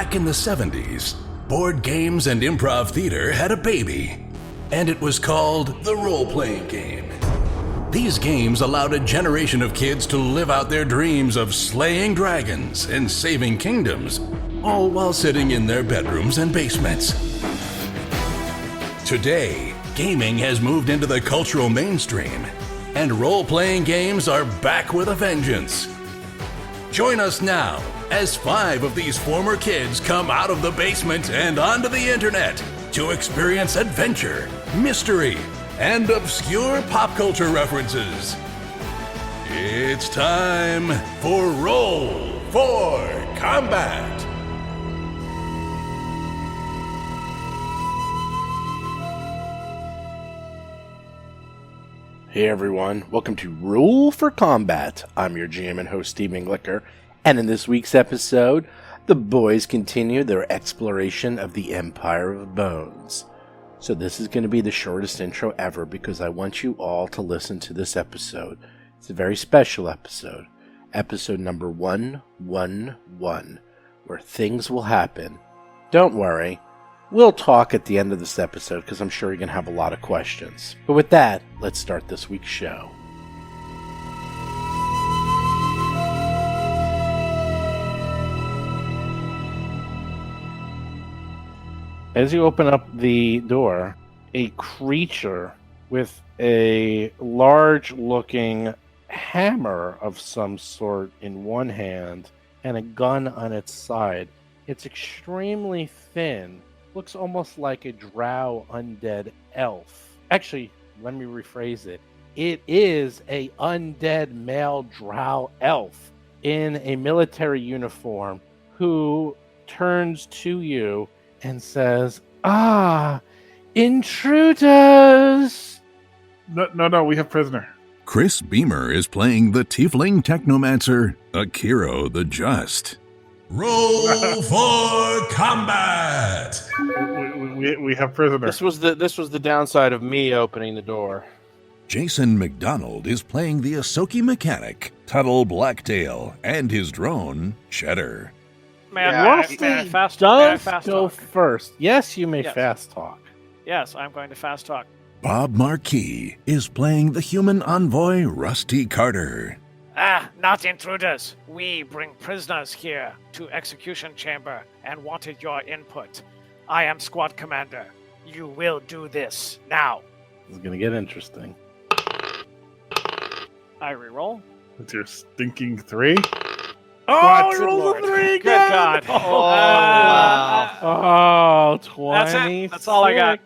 Back in the 70s, board games and improv theater had a baby, and it was called the role-playing game. These games allowed a generation of kids to live out their dreams of slaying dragons and saving kingdoms, all while sitting in their bedrooms and basements. Today, gaming has moved into the cultural mainstream, and role-playing games are back with a vengeance. Join us now as 5 of these former kids come out of the basement and onto the internet to experience adventure, mystery, and obscure pop culture references. It's time for Roll for Combat! Hey everyone, welcome to Roll for Combat. I'm your GM and host, Steve Englicker, and in this week's episode, the boys continue their exploration of the Empire of Bones. So this is going to be the shortest intro ever because I want you all to listen to this episode. It's a very special episode. Episode number 111, where things will happen. Don't worry, we'll talk at the end of this episode because I'm sure you're going to have a lot of questions. But with that, let's start this week's show. As you open up the door, a creature with a large-looking hammer of some sort in one hand and a gun on its side. It's extremely thin. Looks almost like a drow undead elf. Actually, let me rephrase it. It is a undead male drow elf in a military uniform who turns to you and says, "Ah, intruders!" No, we have prisoner. Chris Beamer is playing the tiefling technomancer, Akiro the Just. Roll for Combat! We have prisoner. This was the downside of me opening the door. Jason McDonald is playing the Ahsoki mechanic, Tuttle Blacktail, and his drone, Cheddar. Fast go talk? first. Yes, you may Yes. fast talk. Yes, I'm going to fast talk. Bob Marquis is playing the human envoy, Rusty Carter. Not intruders. We bring prisoners here to execution chamber and wanted your input. I am squad commander. You will do this now. This is going to get interesting. I reroll. It's your stinking 3. Oh, Good we rolled Lord. a 3 again! Good God. Oh, 26. That's it. That's all I got.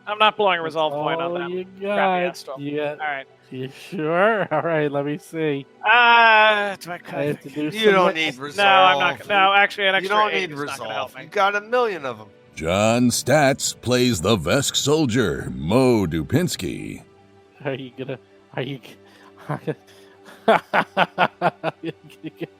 I'm not blowing a resolve point on all that. you crappy got. ass stuff. Yeah. All right. You sure? All right, let me see. Do I I have to do You don't need resolve. No, I'm not. No, actually, an You extra don't 8 need is not going to help resolve. me. You got a million of them. John Statz plays the Vesk soldier, Mo Dupinsky. Are you gonna?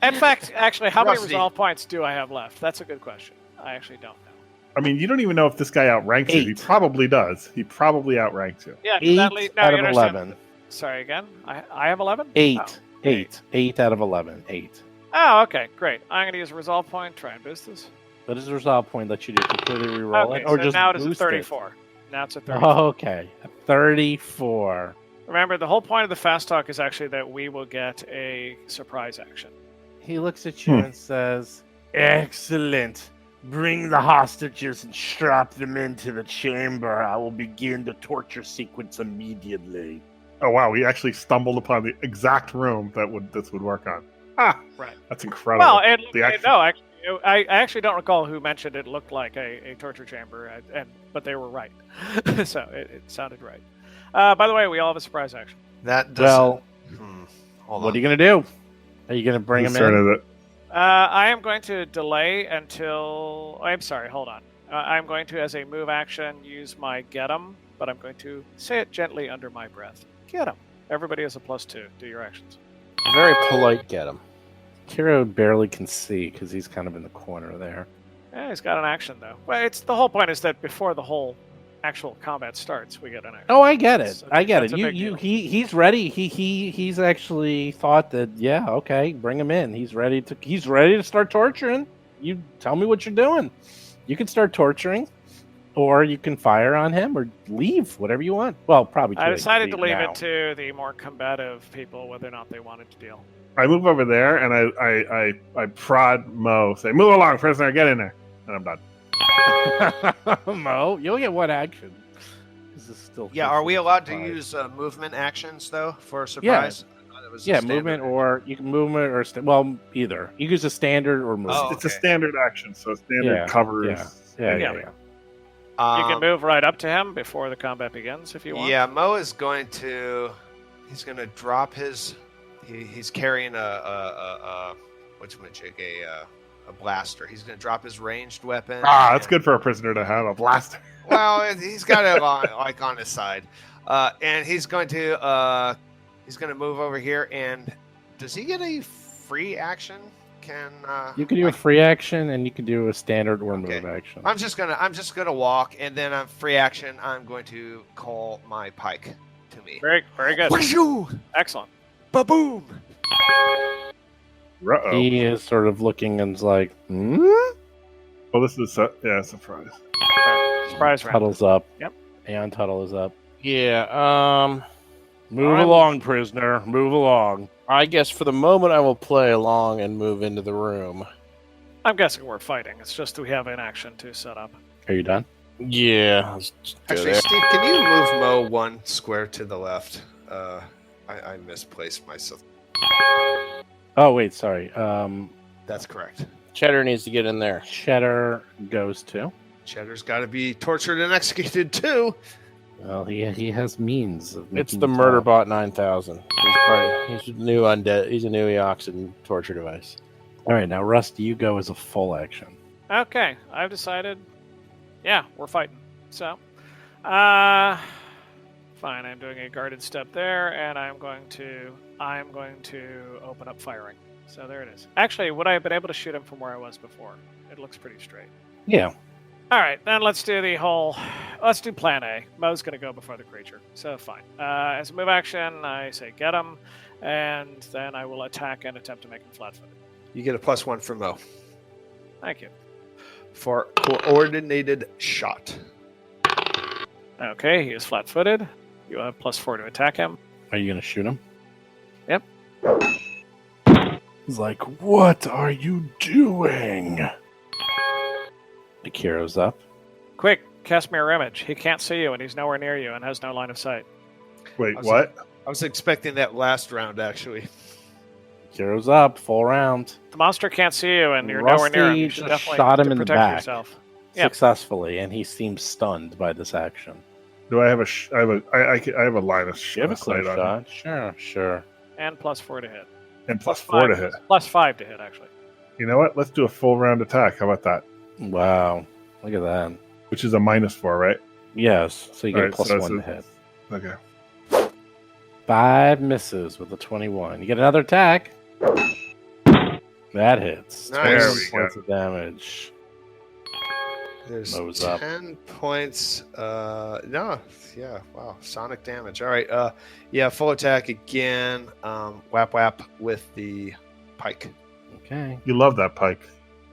In fact, actually, how many Rusty. resolve points do I have left? That's a good question. I actually don't know. I mean, you don't even know if this guy outranks you. He 8. probably does. He probably outranks you. Yeah, 8 no, out you of understand. 11. Sorry again. I have 11. 8. Oh, 8 out of 11. 8. Oh, okay, great. I'm going to use a resolve point. Try and boost this. What does the resolve point let you do? Completely reroll Okay, it, or so just now it is a boost 34. Now it's a 34. Oh, okay, a 34. Remember, the whole point of the fast talk is actually that we will get a surprise action. He looks at you and says, "Excellent. Bring the hostages and strap them into the chamber. I will begin the torture sequence immediately." Oh wow, we actually stumbled upon the exact room that this would work on. Right. That's incredible. Well, I actually don't recall who mentioned it looked like a torture chamber, but they were right. So it sounded right. By the way, we all have a surprise action. That doesn't. Well, Hold what on. are you going to do? Are you going to bring Whose him turn in? is it? I am going to delay until... I'm sorry, hold on. I'm going to, as a move action, use my get 'em, but I'm going to say it gently under my breath. Get 'em. Everybody has a +2. Do your actions. Very polite, get him. Kiro barely can see because he's kind of in the corner there. Yeah, he's got an action, though. Well, the whole point is that before the whole actual combat starts, we get an action. Oh, I get it. So I get that's it. a big deal. He's ready. He's actually thought that. Yeah, okay, bring him in. He's ready to start torturing. you tell me what you're doing. You can start torturing, or you can fire on him, or leave, whatever you want. Well, probably. I decided to leave now. it to the more combative people whether or not they wanted to deal. I move over there and I prod Mo, say, "Move along, prisoner, get in there," and I'm done. Mo, you only get one action. This is still. Yeah, are we allowed to use movement actions though for surprise? I thought it was a standard. movement, or you can movement or well, either. You can use a standard or movement. Oh, It's a okay. standard action, so standard covers. Yeah. You can move right up to him before the combat begins if you want. Yeah, Mo is going to. He's going to drop his. He's carrying a blaster. He's going to drop his ranged weapon. That's good for a prisoner to have a blaster. Well, he's got it on his side, and he's going to move over here. And does he get a free action? You can do a free action, and you can do a standard or move action. I'm just gonna walk, and then on free action, I'm going to call my pike to me. Very, very good. Washoo! Excellent. Ba-boom! Uh-oh. He is sort of looking and is like, Well, this is a surprise. Surprise round. Tuttle's up. Yep. Aeon Tuttle is up. Yeah, Move I'm- along, prisoner. Move along. I guess for the moment I will play along and move into the room. I'm guessing we're fighting. It's just we have an action to set up. Are you done? Yeah. Let's just go Actually, there. Steve, can you move Mo one square to the left? I misplaced myself. Oh, wait, sorry. That's correct. Cheddar needs to get in there. Cheddar goes to. Cheddar's got to be tortured and executed too. Well, he has means. Of It's making the you Murder talk. Bot 9000. He's a new undead. He's a new Eoxid torture device. All right, now, Rusty, you go as a full action. Okay, I've decided. Yeah, we're fighting. So, fine. I'm doing a guarded step there, and I'm going to open up firing. So there it is. Actually, would I have been able to shoot him from where I was before? It looks pretty straight. Yeah. All right, then let's do plan A. Mo's going to go before the creature, so fine. As a move action, I say get him, and then I will attack and attempt to make him flat-footed. You get a +1 from Mo Thank you. for coordinated shot. Okay, he is flat-footed. You have +4 to attack him. Are you going to shoot him? Yep. He's like, what are you doing? Akiro's up. Quick, cast mirror image. He can't see you, and he's nowhere near you, and has no line of sight. Wait, I was- what? I was expecting that last round, actually. Akiro's up, full round. The monster can't see you, and you're nowhere near him. Rusty You should just definitely shot him in the protect back. yourself. Yeah. Successfully, and he seems stunned by this action. Do I have I have a line of You have a clear sight on him. shot? Sure. And +4 to hit. And +4 to hit. +5 to hit, actually. You know what? Let's do a full round attack. How about that? Wow. Look at that. Which is a -4, right? Yes, so you get Alright, a so +1 to it's hit. Okay. 5 misses with a 21. You get another attack. That hits. Nice. 20 There we points go. of damage. There's Mo's up. 10 points. No, yeah, wow, sonic damage. All right, yeah, full attack again. Whap whap with the pike. Okay. You love that pike.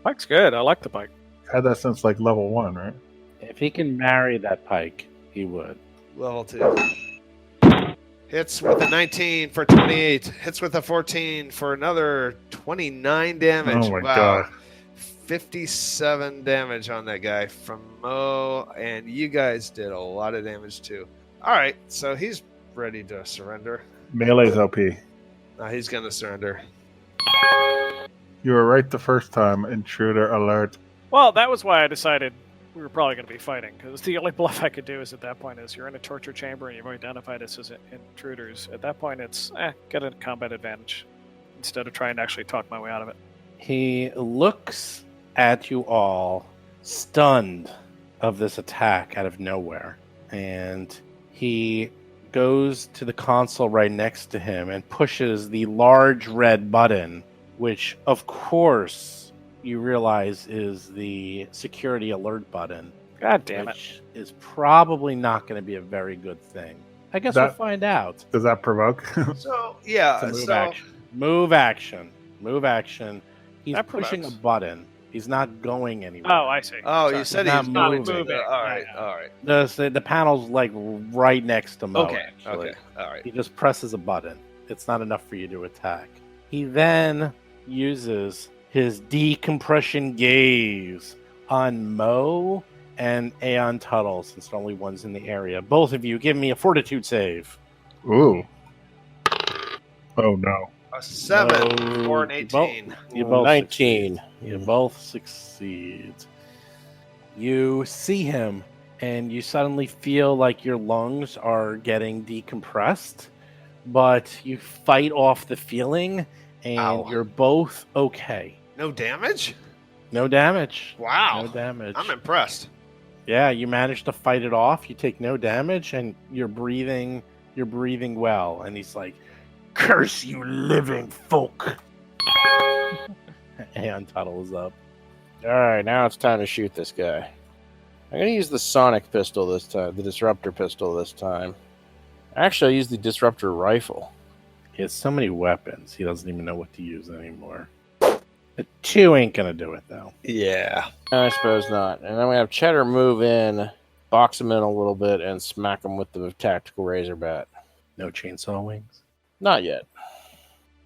Pike's good. I like the pike. Had that since like level 1, right? If he can marry that pike, he would. Level 2. Hits with a 19 for 28. Hits with a 14 for another 29 damage. Oh my Wow. god. 57 damage on that guy from Mo, and you guys did a lot of damage too. All right, so he's ready to surrender. Melee's OP. He's going to surrender. You were right the first time. Intruder alert. Well, that was why I decided we were probably going to be fighting, because the only bluff I could do is at that point is you're in a torture chamber and you've identified us as intruders. At that point, it's get a combat advantage instead of trying to actually talk my way out of it. He looks at you all, stunned of this attack out of nowhere. And he goes to the console right next to him and pushes the large red button, which, of course, you realize is the security alert button. God damn it. Which is probably not going to be a very good thing. I guess we'll That- find out. Does that provoke? So, yeah, It's a move so action. Move action. Move action. He's That pushing a provokes. button He's not going anywhere. Oh, I see. Oh, Sorry. you said Not he was moving. moving. All right, Yeah. all right. The panel's like right next to Mo. Okay, actually. okay, all right. He just presses a button. It's not enough for you to attack. He then uses his decompression gaze on Mo and Aeon Tuttle, since the only one's in the area. Both of you, give me a fortitude save. Ooh. Oh no. A 7, No, 4, and you both- 18. You both 19. succeed. You both succeed. You see him, and you suddenly feel like your lungs are getting decompressed, but you fight off the feeling, and Ow. you're both okay. No damage? No damage. Wow. No damage. I'm impressed. Yeah, you managed to fight it off. You take no damage, and you're breathing well. And he's like, "Curse you, living folk!" Aeon Tuttle is up. All right, now it's time to shoot this guy. I'm going to use the sonic pistol this time, the disruptor pistol this time. Actually, I use the disruptor rifle. He has so many weapons, he doesn't even know what to use anymore. The 2 ain't gonna do it, though. Yeah. I suppose not. And then we have Cheddar move in, box him in a little bit, and smack him with the tactical razor bat. No chainsaw wings. Not yet.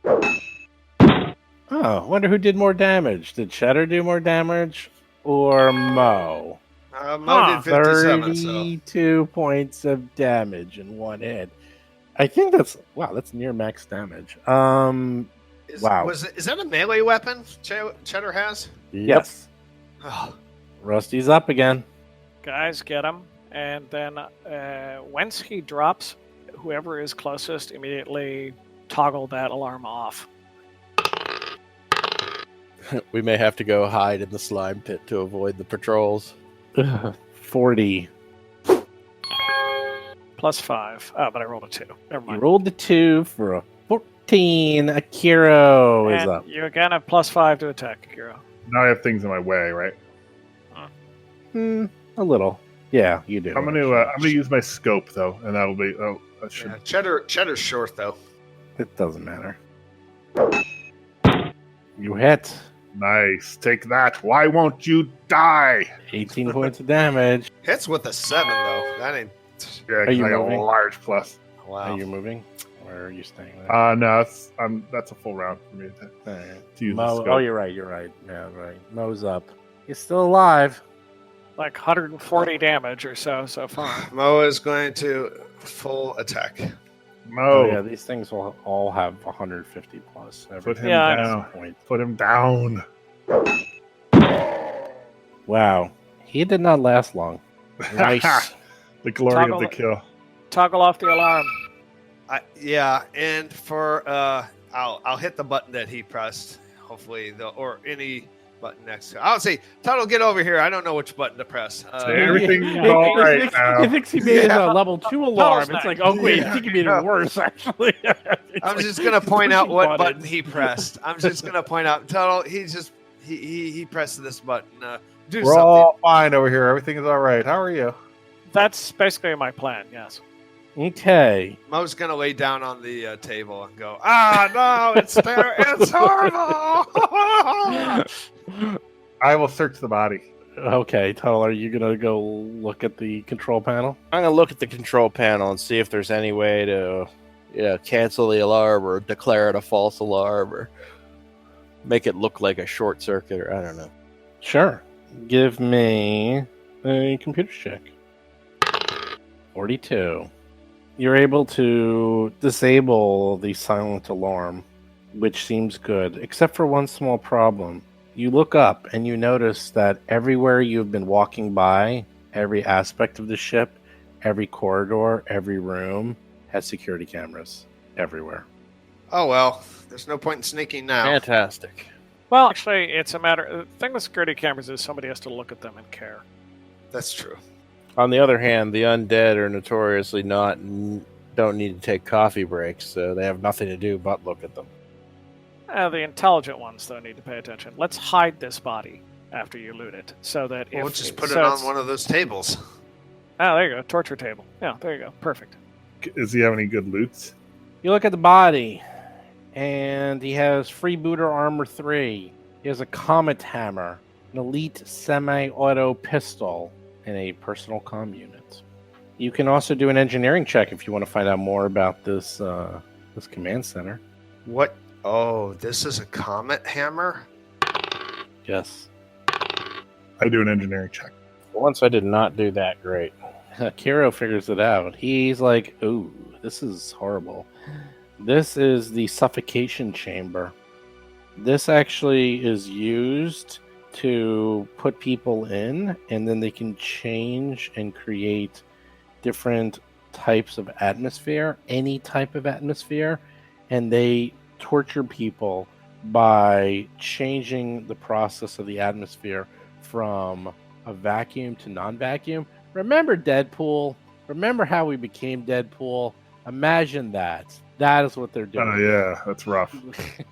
Oh, I wonder who did more damage. Did Cheddar do more damage or Mo? Mo did 57, so. 32 points of damage in one hit. I think that's near max damage. Wow. Is that a melee weapon Cheddar has? Yes. Oh, Rusty's up again. Guys, get him. And then once he drops, whoever is closest immediately toggle that alarm off. We may have to go hide in the slime pit to avoid the patrols. 40. +5. Oh, but I rolled a 2. Never You mind. rolled the 2 for a 14. Akiro is And up. you again have +5 to attack, Akira. Now I have things in my way, right? A little. Yeah, you do. I'm gonna use my scope though, and that'll be. Oh, that should. yeah, Cheddar's short though. It doesn't matter. You hit. Nice. Take that. Why won't you die? 18 points of damage. Hits with a 7 though. That ain't. Yeah, Are you I got moving? a large plus. Wow. Are you moving? Or are you staying there? No, that's a full round for me to Alright. use the Mo, scope. oh, you're right. Yeah, right. Mo's up. He's still alive. Like 140 damage or so far. Mo is going to full attack. Mo, Oh, yeah, these things will all have 150 plus. put him Yeah, I down. Point. Put him down. Wow. He did not last long. Nice. The glory Toggle of the it. kill. Toggle off the alarm. Yeah, and for I'll hit the button that he pressed. Hopefully, or any button next to. I'll say, Tuttle, get over here. I don't know which button to press. Everything's all right now. He thinks he made it a level 2 alarm. Tuttle's It's like, next. oh, wait, I think he made it worse, actually. I'm just gonna point out what button he pressed. I'm just gonna point out Tuttle. He pressed this button. Do We're something. all fine over here. Everything is all right. How are you? That's basically my plan, yes. Okay. Mo's gonna lay down on the table and go, no, it's it's horrible. I will search the body. Okay, Tuttle, are you going to go look at the control panel? I'm going to look at the control panel and see if there's any way to cancel the alarm or declare it a false alarm or make it look like a short circuit or I don't know. Sure. Give me a computer check. 42. You're able to disable the silent alarm, which seems good, except for one small problem. You look up and you notice that everywhere you've been walking by, every aspect of the ship, every corridor, every room has security cameras everywhere. Oh well, there's no point in sneaking now. Fantastic. Well, actually, it's a matter. The thing with security cameras is somebody has to look at them and care. That's true. On the other hand, the undead are notoriously don't need to take coffee breaks, so they have nothing to do but look at them. The intelligent ones, though, need to pay attention. Let's hide this body after you loot it, so that We'll if just put so it on it's- one of those tables. Oh, there you go, torture table. Yeah, there you go, perfect. Does he have any good loots? You look at the body, and he has freebooter armor 3. He has a comet hammer, an elite semi-auto pistol, and a personal comm unit. You can also do an engineering check if you want to find out more about this this command center. What? Oh, this is a comet hammer? Yes. I do an engineering check. Once I did not do that great. Kiro figures it out. He's like, ooh, this is horrible. This is the suffocation chamber. This actually is used to put people in, and then they can change and create different types of atmosphere, any type of atmosphere, and they torture people by changing the process of the atmosphere from a vacuum to non-vacuum. Remember Deadpool? Remember how we became Deadpool? Imagine that. That is what they're doing. Oh, yeah. That's rough.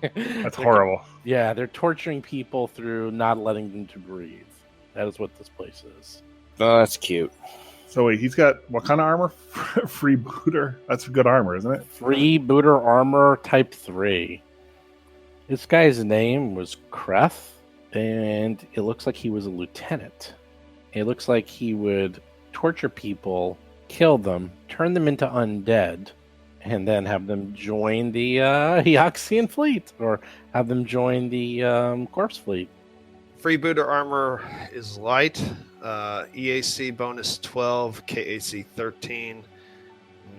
That's They're- horrible. Yeah, they're torturing people through not letting them to breathe. That is what this place is. Oh, that's cute. So wait, he's got what kind of armor? Freebooter? That's good armor, isn't it? Freebooter armor type 3. This guy's name was Kreth, and it looks like he was a lieutenant. It looks like he would torture people, kill them, turn them into undead, and then have them join the Eoxian fleet, or have them join the corpse fleet. Freebooter armor is light. EAC bonus 12, KAC 13.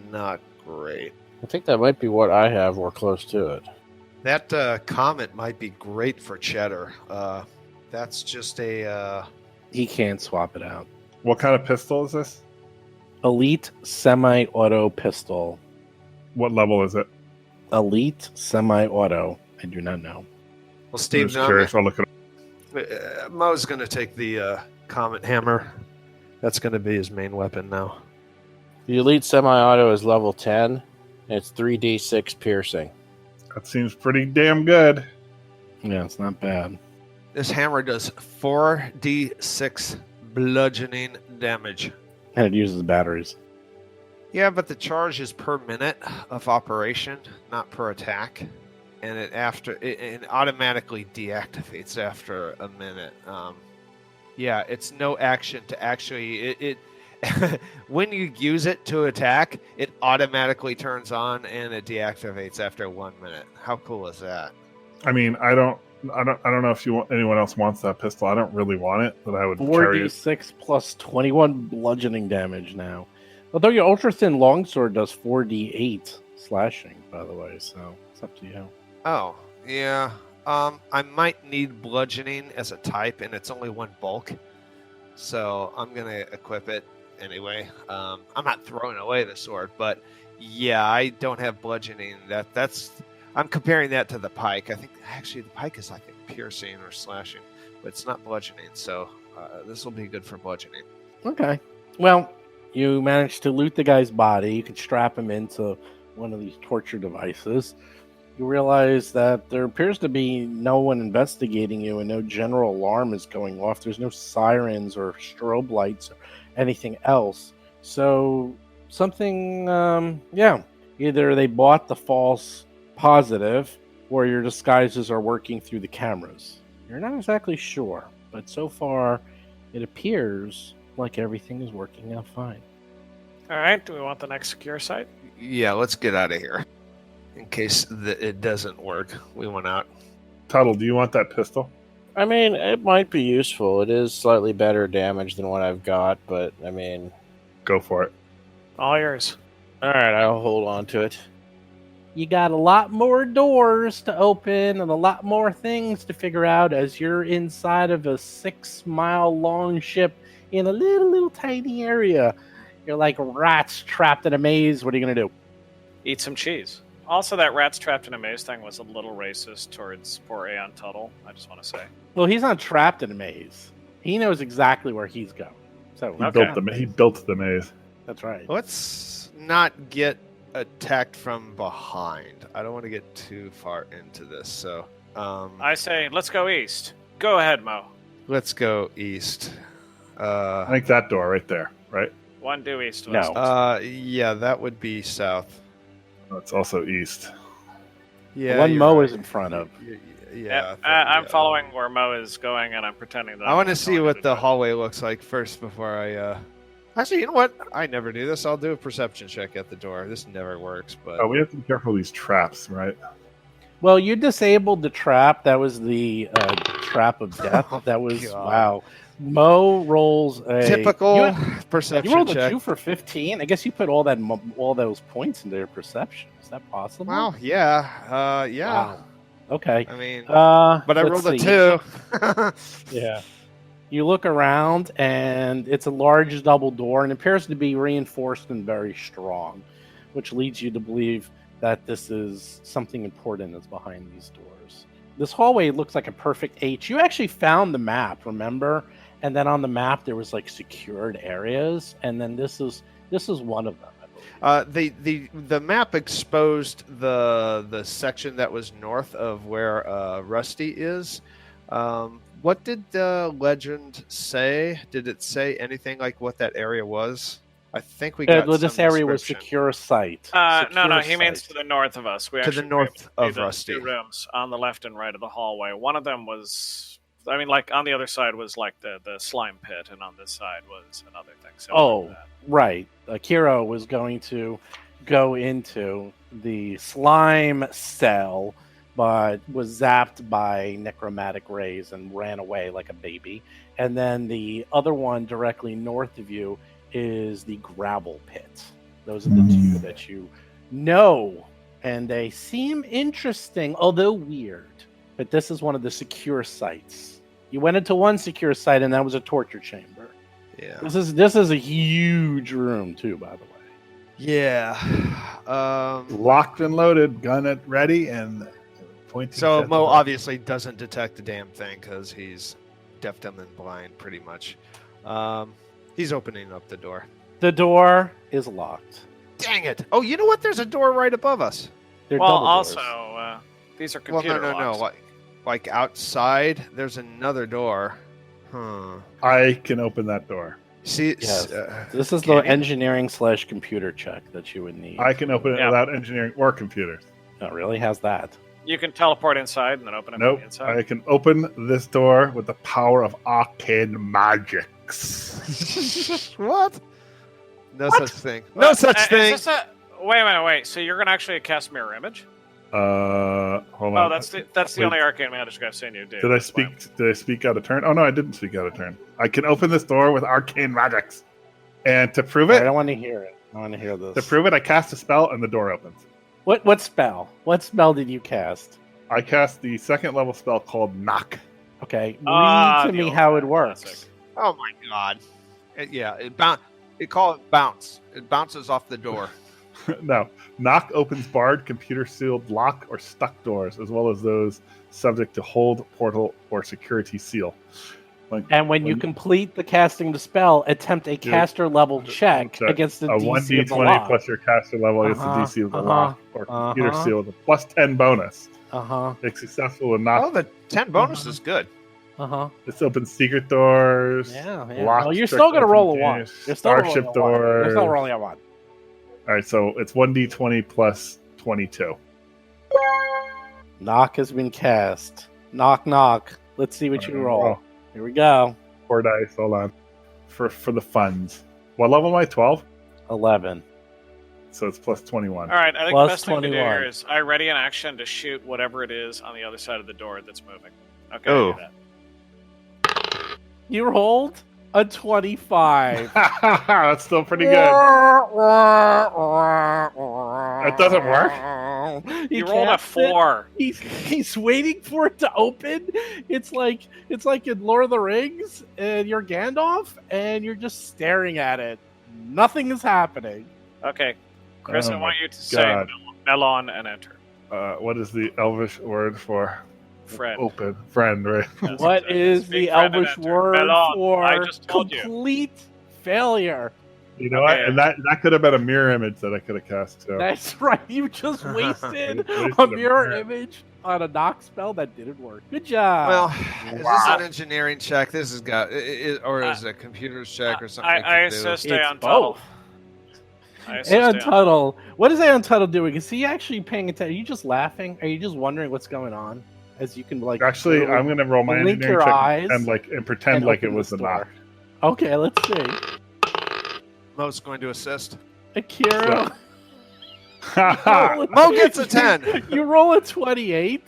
Not great. I think that might be what I have or close to it. That comet might be great for Cheddar. That's just a He can't swap it out. What kind of pistol is this? Elite semi-auto pistol. What level is it? Elite semi-auto. I do not know. well. I'm Steve, just curious. I'll look it up. Mo's going to take the comet hammer. That's going to be his main weapon now. The Elite Semi-Auto is level 10, and it's 3d6 piercing. That seems pretty damn good. Yeah, it's not bad. This hammer does 4d6 bludgeoning damage. And it uses batteries. Yeah, but the charge is per minute of operation, not per attack, and it automatically deactivates after a minute. Yeah, it's no action to actually it when you use it to attack, it automatically turns on and it deactivates after 1 minute. How cool is that? I mean, I don't know if anyone else wants that pistol. I don't really want it, but I would carry it. 4d6 plus 21 bludgeoning damage now. Although your ultra thin longsword does 4d8 slashing, by the way, so it's up to you. Oh, yeah. I might need bludgeoning as a type, and it's only one bulk, so I'm gonna equip it anyway. I'm not throwing away the sword, but yeah, I don't have bludgeoning. I'm comparing that to the pike. I think actually the pike is piercing or slashing, but it's not bludgeoning. So this will be good for bludgeoning. Okay. Well, you managed to loot the guy's body. You can strap him into one of these torture devices. You realize that there appears to be no one investigating you and no general alarm is going off. There's no sirens or strobe lights or anything else. So something, either they bought the false positive or your disguises are working through the cameras. You're not exactly sure, but so far it appears like everything is working out fine. All right. Do we want the next secure site? Yeah, let's get out of here. In case it doesn't work, we went out. Tuttle, do you want that pistol? I mean, it might be useful. It is slightly better damage than what I've got, but I mean... Go for it. All yours. Alright, I'll hold on to it. You got a lot more doors to open and a lot more things to figure out as you're inside of a 6-mile long ship in a little tiny area. You're like rats trapped in a maze. What are you going to do? Eat some cheese. Also, that rats trapped in a maze thing was a little racist towards poor Aeon Tuttle. I just want to say. Well, he's not trapped in a maze. He knows exactly where he's going. So He built the maze. That's right. Let's not get attacked from behind. I don't want to get too far into this. So I say, let's go east. Go ahead, Mo. let's go east. I think that door right there, right? One due east. No. West. Yeah, that would be south. That's also east. Yeah, One you're Mo right. is in front of. Yeah. I'm following where Mo is going, and I'm pretending that I want to I'm see going what to the do it. hallway looks like first before I. Actually, you know what? I never do this. I'll do a perception check at the door. This never works, but Oh, we have to be careful of these traps, right? Well, you disabled the trap. That was the trap of death. Oh, That was God. wow. Mo rolls a typical You perception rolled a check. 2 for 15. I guess you put all those points into your perception. Is that possible? Well, yeah, yeah. Wow. Okay. I mean, But I rolled a 2. Yeah. You look around, and it's a large double door, and it appears to be reinforced and very strong, which leads you to believe that this is something important is behind these doors. This hallway looks like a perfect H. You actually found the map, remember? And then on the map there was like secured areas, and then this is one of them. I believe. The map exposed the section that was north of where Rusty is. What did the legend say? Did it say anything like what that area was? I think we got Well, this some area was description. secure site. No, Secure he means site. to the north of us. We To the actually north were able to of see the Rusty. 2 rooms on the left and right of the hallway. One of them was, I mean, like on the other side was like the slime pit, and on this side was another thing. Oh, Like that. right. Akira was going to go into the slime cell, but was zapped by necromantic rays and ran away like a baby. And then the other one directly north of you is the gravel pit. Those are the two that you know, and they seem interesting, although weird. But this is one of the secure sites. You went into one secure site, and that was a torture chamber. Yeah. This is a huge room too, by the way. Yeah. Locked and loaded, gun at ready, and pointing. So set Mo to- obviously doesn't detect the damn thing because he's deaf, dumb, and blind, pretty much. He's opening up the door. The door is locked. Dang it! Oh, you know what? There's a door right above us. They're Well, double doors. also, these are Well, computer no. locks. Like outside, there's another door. Huh. I can open that door. See, Yes. This is can the you? engineering/computer check that you would need. I can open it Yeah. without engineering or computers. Oh, really? How's that? You can teleport inside and then open it from Nope. the inside. I can open this door with the power of arcane magics. what? No such thing. No such Is thing. this wait. So you're gonna actually cast mirror image? Hold Oh, on. that's the Wait. only arcane magic I've seen you do. Did I That's why speak? Did I speak out of turn? Oh no, I didn't speak out of turn. I can open this door with arcane magics, and to prove I it, don't want to hear it. I want to hear this. to prove it, I cast a spell and the door opens. What spell? What spell did you cast? I cast the second level spell called Knock. Okay, Ah, read to the me old how it classic. works. Oh my god. It call it bounce. It bounces off the door. No, Knock opens barred, computer sealed, lock, or stuck doors, as well as those subject to hold, portal, or security seal. And when you complete the casting the spell, attempt a caster level check check. against the A DC of the 1d20 lock. plus your caster level against the DC of the lock, or computer seal with a plus 10 bonus. If successful with Knock, Oh, the 10 bonus is good. this opens secret doors. Yeah. Lock, Well, you're strict still gonna roll a open one. gates, You're still rolling Starship a one. You're still doors. rolling a one. All right, so it's 1d20 plus 22. Knock has been cast. Knock, knock. Let's see what you roll. Here we go. 4 dice. Hold on. For the funds. What level am I? 12. 11. So it's plus 21. All right, I think Plus the best thing to do 21. here is I ready an action to shoot whatever it is on the other side of the door that's moving. Okay. Oh. I do that. You rolled a 25. That's still pretty good. That doesn't work. You rolled a 4. He's waiting for it to open. It's like in Lord of the Rings, and you're Gandalf, and you're just staring at it. Nothing is happening. Okay, Chris, Oh I my want you to God. say Melon and enter. What is the Elvish word for Friend. open? Friend, right? Yes, What exactly. is Speak the friend and Elvish enter. word Melon, for I just told you. complete failure? You know what? Okay. And that could have been a mirror image that I could have cast too. That's right. You just wasted Wasted a a mirror mirror. image on a knock spell that didn't work. Good job. Well, is this Wow. an engineering check? This has got, or is it a computer's check or something? we I can do? assist It's on Tuttle. both. I assist Aeon Aeon. Tuttle. What is Aeon Tuttle doing? Is he actually paying attention? Are you just laughing? Are you just wondering what's going on? as you can like. Actually, literally I'm going to roll my blink engineering your check eyes and pretend and like it open was this the door. knock. Okay, let's see. Mo's going to assist. Akira, Mo gets a 10. You roll a 28.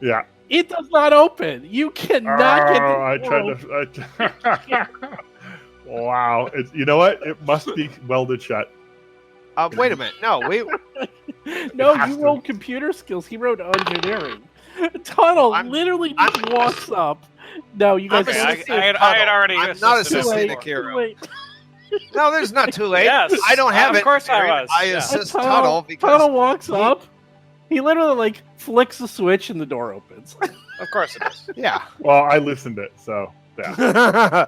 Yeah. It does not open. You cannot get the I door tried to. Wow. You know what? It must be welded shut. Wait a minute. No, wait. No, has you to. rolled computer skills. He wrote engineering. Tunnel I'm- literally I'm- just walks up. No, you guys I'm don't assisting see it. I had already I'm not assisted Too assisting late, Akira. too late. No, there's not too late. Yes, I don't have of it. course I Aaron. was, I yeah. assist Tunnel, Tuttle because Tunnel walks up. He literally like flicks the switch and the door opens. Of course it is. yeah. Well, I loosened it, so yeah.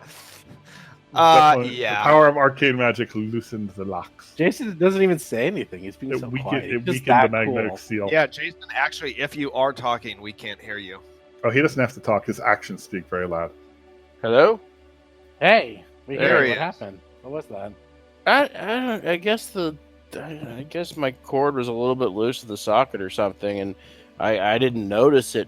Definitely The Yeah. power of arcane magic loosened the locks. Jason doesn't even say anything. He's being It so weakened, quiet. it He's just weakened the that magnetic cool. seal. Yeah, Jason, actually, if you are talking, we can't hear you. Oh, he doesn't have to talk. His actions speak very loud. Hello? Hey, we There hear he what is. happened. What was that? I guess my cord was a little bit loose to the socket or something, and I didn't notice it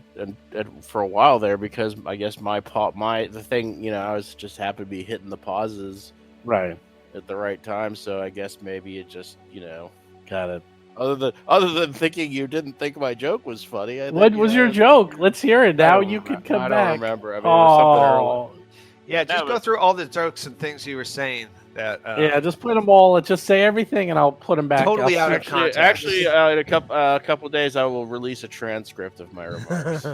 for a while there because I guess the thing, I was just happened to be hitting the pauses Right. at the right time, so I guess maybe it just Got it. other than thinking you didn't think my joke was funny. I think, What was your joke? Let's hear it. Now you can come I back. don't remember. I mean, it was something early. Oh, Yeah, just That go was- through all the jokes and things you were saying that. yeah. Just put them all. Just say everything, and I'll put them back. Totally I'll out of see- context. Actually, in a couple of days, I will release a transcript of my remarks.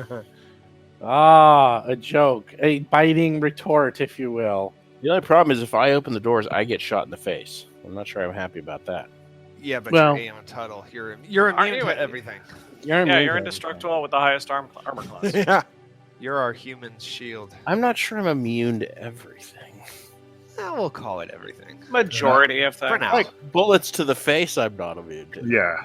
A joke, a biting retort, if you will. The only problem is if I open the doors, I get shot in the face. I'm not sure I'm happy about that. Yeah, but Well- you're Aeon Tuttle. You're Aren't immune you- to everything. You're Yeah, amazing. you're indestructible with the highest armor class. Yeah. You're our human shield. I'm not sure I'm immune to everything. We'll call it everything. Majority of things. For now. Like bullets to the face, I'm not immune to. Yeah.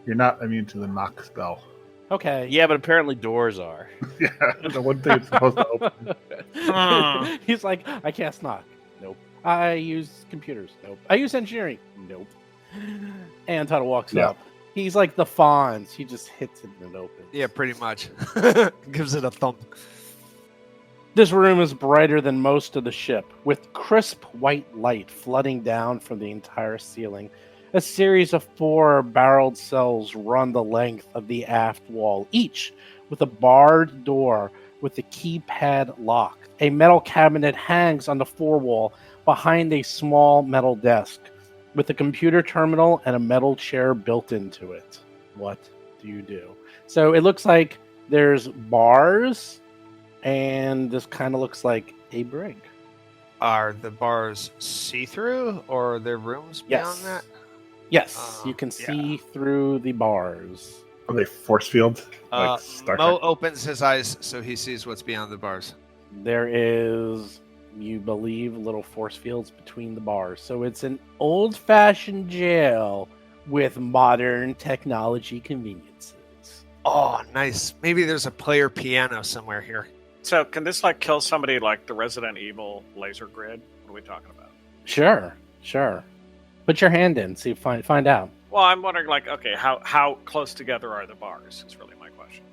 You're not immune to the knock spell. Okay. Yeah, but apparently doors are. Yeah, the one thing it's supposed to open. He's like, I cast knock. Nope. I use computers. Nope. I use engineering. Nope. And Tuttle walks Yeah. up. He's like the Fonz. He just hits it and it opens. Yeah, pretty much. Gives it a thump. This room is brighter than most of the ship, with crisp white light flooding down from the entire ceiling. A series of 4 barreled cells run the length of the aft wall, each with a barred door with a keypad lock. A metal cabinet hangs on the forewall behind a small metal desk, with a computer terminal and a metal chair built into it. What do you do? So it looks like there's bars, and this kind of looks like a brig. Are the bars see-through, or are there rooms beyond Yes. that? Yes, you can yeah. see through the bars. Are they force field? Mo Star Trek? opens his eyes so he sees what's beyond the bars. There is, you believe, little force fields between the bars. So it's an old-fashioned jail with modern technology conveniences. Oh, nice. Maybe there's a player piano somewhere here. So can this kill somebody like the Resident Evil laser grid? What are we talking about? Sure. Put your hand in, see, find out. Well, I'm wondering okay, how close together are the bars? Is really my question.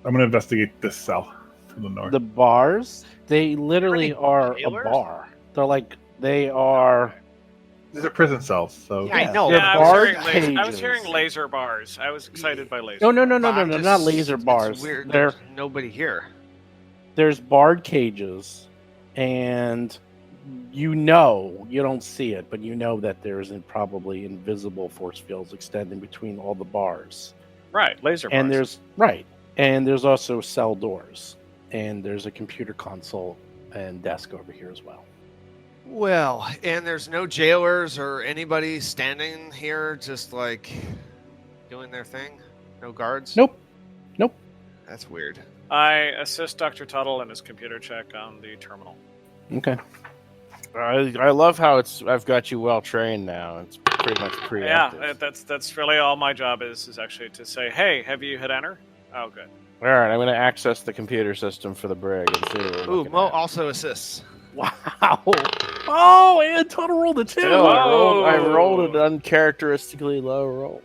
I'm going to investigate this cell to the north. The bars, they literally Are are they a jailers? bar. They are. These are prison cells, so Yeah, I know. They're Yeah, barred I was hearing cages. laser bars. I was excited by laser. No, I'm not just- laser it's bars. weird. They're There's nobody here. there's barred cages, and you don't see it, but you know that there's probably invisible force fields extending between all the bars. Right, laser bars. And there's also cell doors, and there's a computer console and desk over here as well. Well, and there's no jailers or anybody standing here just doing their thing? No guards? Nope. That's weird. I assist Dr. Tuttle in his computer check on the terminal. Okay. I love how I've got you well trained now. It's pretty much preemptive. Yeah, that's really all my job is actually to say, hey, have you hit enter? Oh, good. All right, I'm going to access the computer system for the brig and see what we're Ooh, looking Mo at. also assists. Wow. Oh, and Tuttle rolled a 2. Still, I Whoa. rolled an uncharacteristically low roll.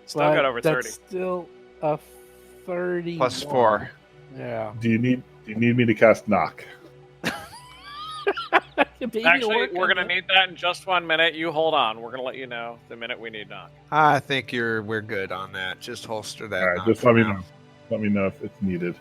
Still got over 30. That's still a 30 Plus 4. Yeah. Do you need me to cast knock? Actually, we're going to need that in just 1 minute. You hold on. We're going to let you know the minute we need knock. I think we're good on that. Just holster that. All right, knock just for let me now. know. Let me know if it's needed.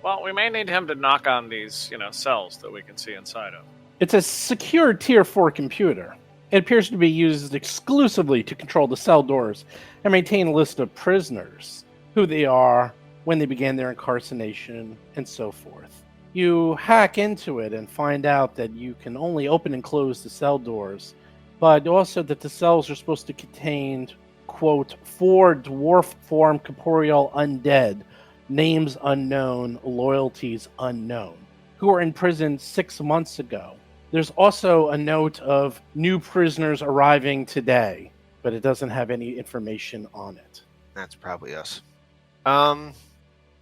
Well, we may need him to knock on these, cells that we can see inside of. It's a secure Tier 4 computer. It appears to be used exclusively to control the cell doors and maintain a list of prisoners, who they are, when they began their incarceration, and so forth. You hack into it and find out that you can only open and close the cell doors, but also that the cells are supposed to contain, quote, 4 dwarf form corporeal undead, names unknown, loyalties unknown, who were in prison 6 months ago. There's also a note of new prisoners arriving today, but it doesn't have any information on it. That's probably us.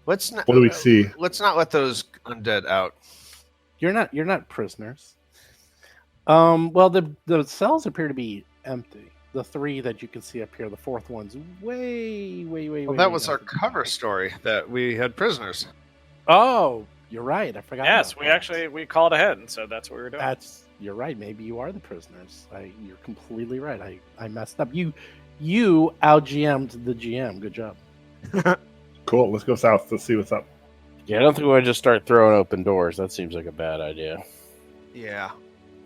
Let's not. What do we see? Let's not let those undead out. You're not prisoners. Well, the cells appear to be empty. The 3 that you can see up here, the 4th one's way. Well, that was our cover story that we had prisoners. Oh, you're right. I forgot. Yes, about that. we called ahead and said that's what we were doing. You're right. Maybe you are the prisoners. You're completely right. I messed up. You out-GM'd the GM. Good job. Cool. Let's go south. Let's see what's up. Yeah, I don't think we want to just start throwing open doors. That seems like a bad idea. Yeah.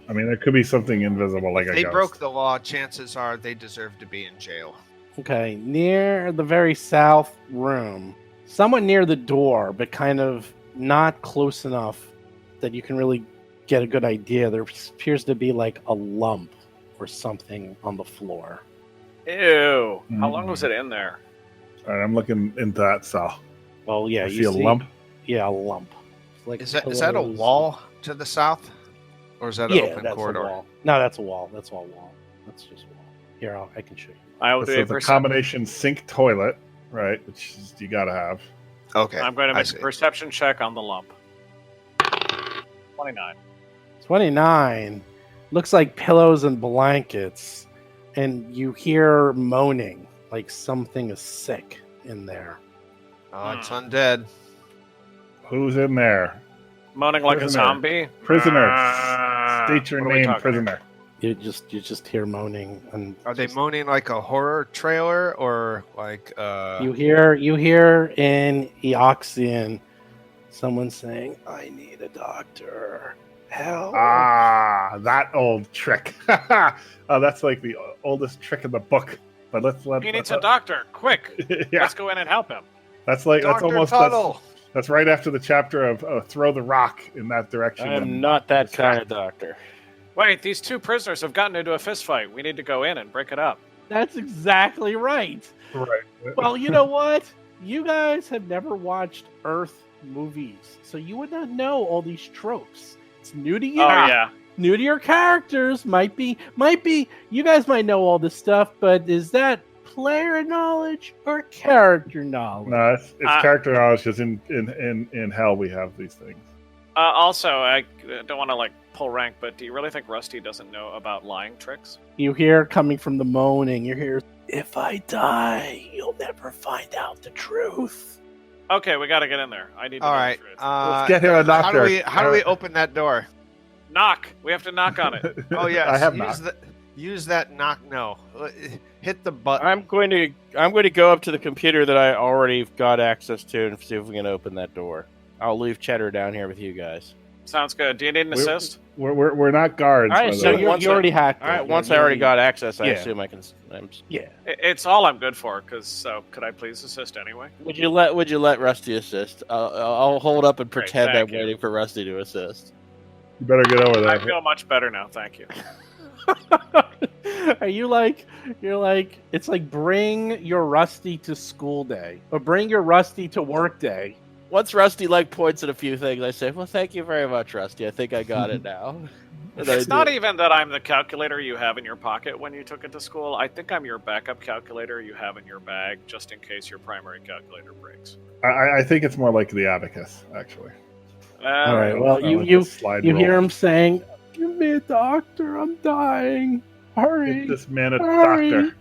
I mean, there could be something invisible like If a they ghost. broke the law, chances are they deserve to be in jail. Okay, near the very south room, somewhat near the door, but kind of not close enough that you can really get a good idea. There appears to be like a lump or something on the floor. Ew. How long was it in there? All right, I'm looking into that cell. Well, yeah, I you see a lump. Yeah, a lump. Like Is that a pillows. wall to the south? Or is that an Yeah, open that's corridor? a wall. No, that's a wall. That's all wall. That's just wall. Here, I can show you. I will So do a it's a perception. combination sink toilet, right? Which is, you got to have. Okay. I'm going to I make see. a perception check on the lump. 29. 29. Looks like pillows and blankets, and you hear moaning, like something is sick in there. Oh, it's undead. Who's in there? Moaning like a Prisoner. zombie. Prisoner. State your What are we name, talking prisoner. You just hear moaning, and Are they moaning like a horror trailer or like you hear in Eoxian someone saying, "I need a doctor. Help!" Ah, that old trick. That's like the oldest trick in the book. But let's let. He needs a doctor. Quick. Yeah, Let's go in and help him. that's like that's Dr. almost Tuttle? that's right after the chapter of throw the rock in that direction. I am not that kind of doctor. Wait, these 2 prisoners have gotten into a fist fight. We need to go in and break it up. That's exactly right. Right. Well, you know what? You guys have never watched Earth movies, so you would not know all these tropes. It's new to you. Oh, yeah. New to your characters. Might be. You guys might know all this stuff, but is that player knowledge or character knowledge? No, it's character knowledge because in hell we have these things. Also, I don't want to pull rank, but do you really think Rusty doesn't know about lying tricks? You hear coming from the moaning. You hear, "If I die, you'll never find out the truth." Okay, we got to get in there. I need to All know right. the truth. Let's get him a doctor. How do we open that door? Knock. We have to knock on it. Oh yes. I have use that knock. No. Hit the button. I'm going to go up to the computer that I already got access to and see if we can open that door. I'll leave Cheddar down here with you guys. Sounds good. Do you need an assist? We're not guards. All right, by the So way. once you already hacked. All right, it. once You I already got access, I Yeah. assume I can. Yeah. It's all I'm good for. So could I please assist anyway? Would you let Rusty assist? I'll hold up and Great, pretend I'm thank you. waiting for Rusty to assist. You better get over I there. feel much better now. Thank you. Are you it's like bring your Rusty to school day or bring your Rusty to work day. Once Rusty points at a few things, I say, "Well, thank you very much, Rusty. I think I got it now." And I It's do not it. even that I'm the calculator you have in your pocket when you took it to school. I think I'm your backup calculator you have in your bag just in case your primary calculator breaks. I think it's more like the abacus, actually. All right. Well, I like you the slide you roll. hear him saying, "Give me a doctor. I'm dying. Hurry." Get this man a Hurry. doctor.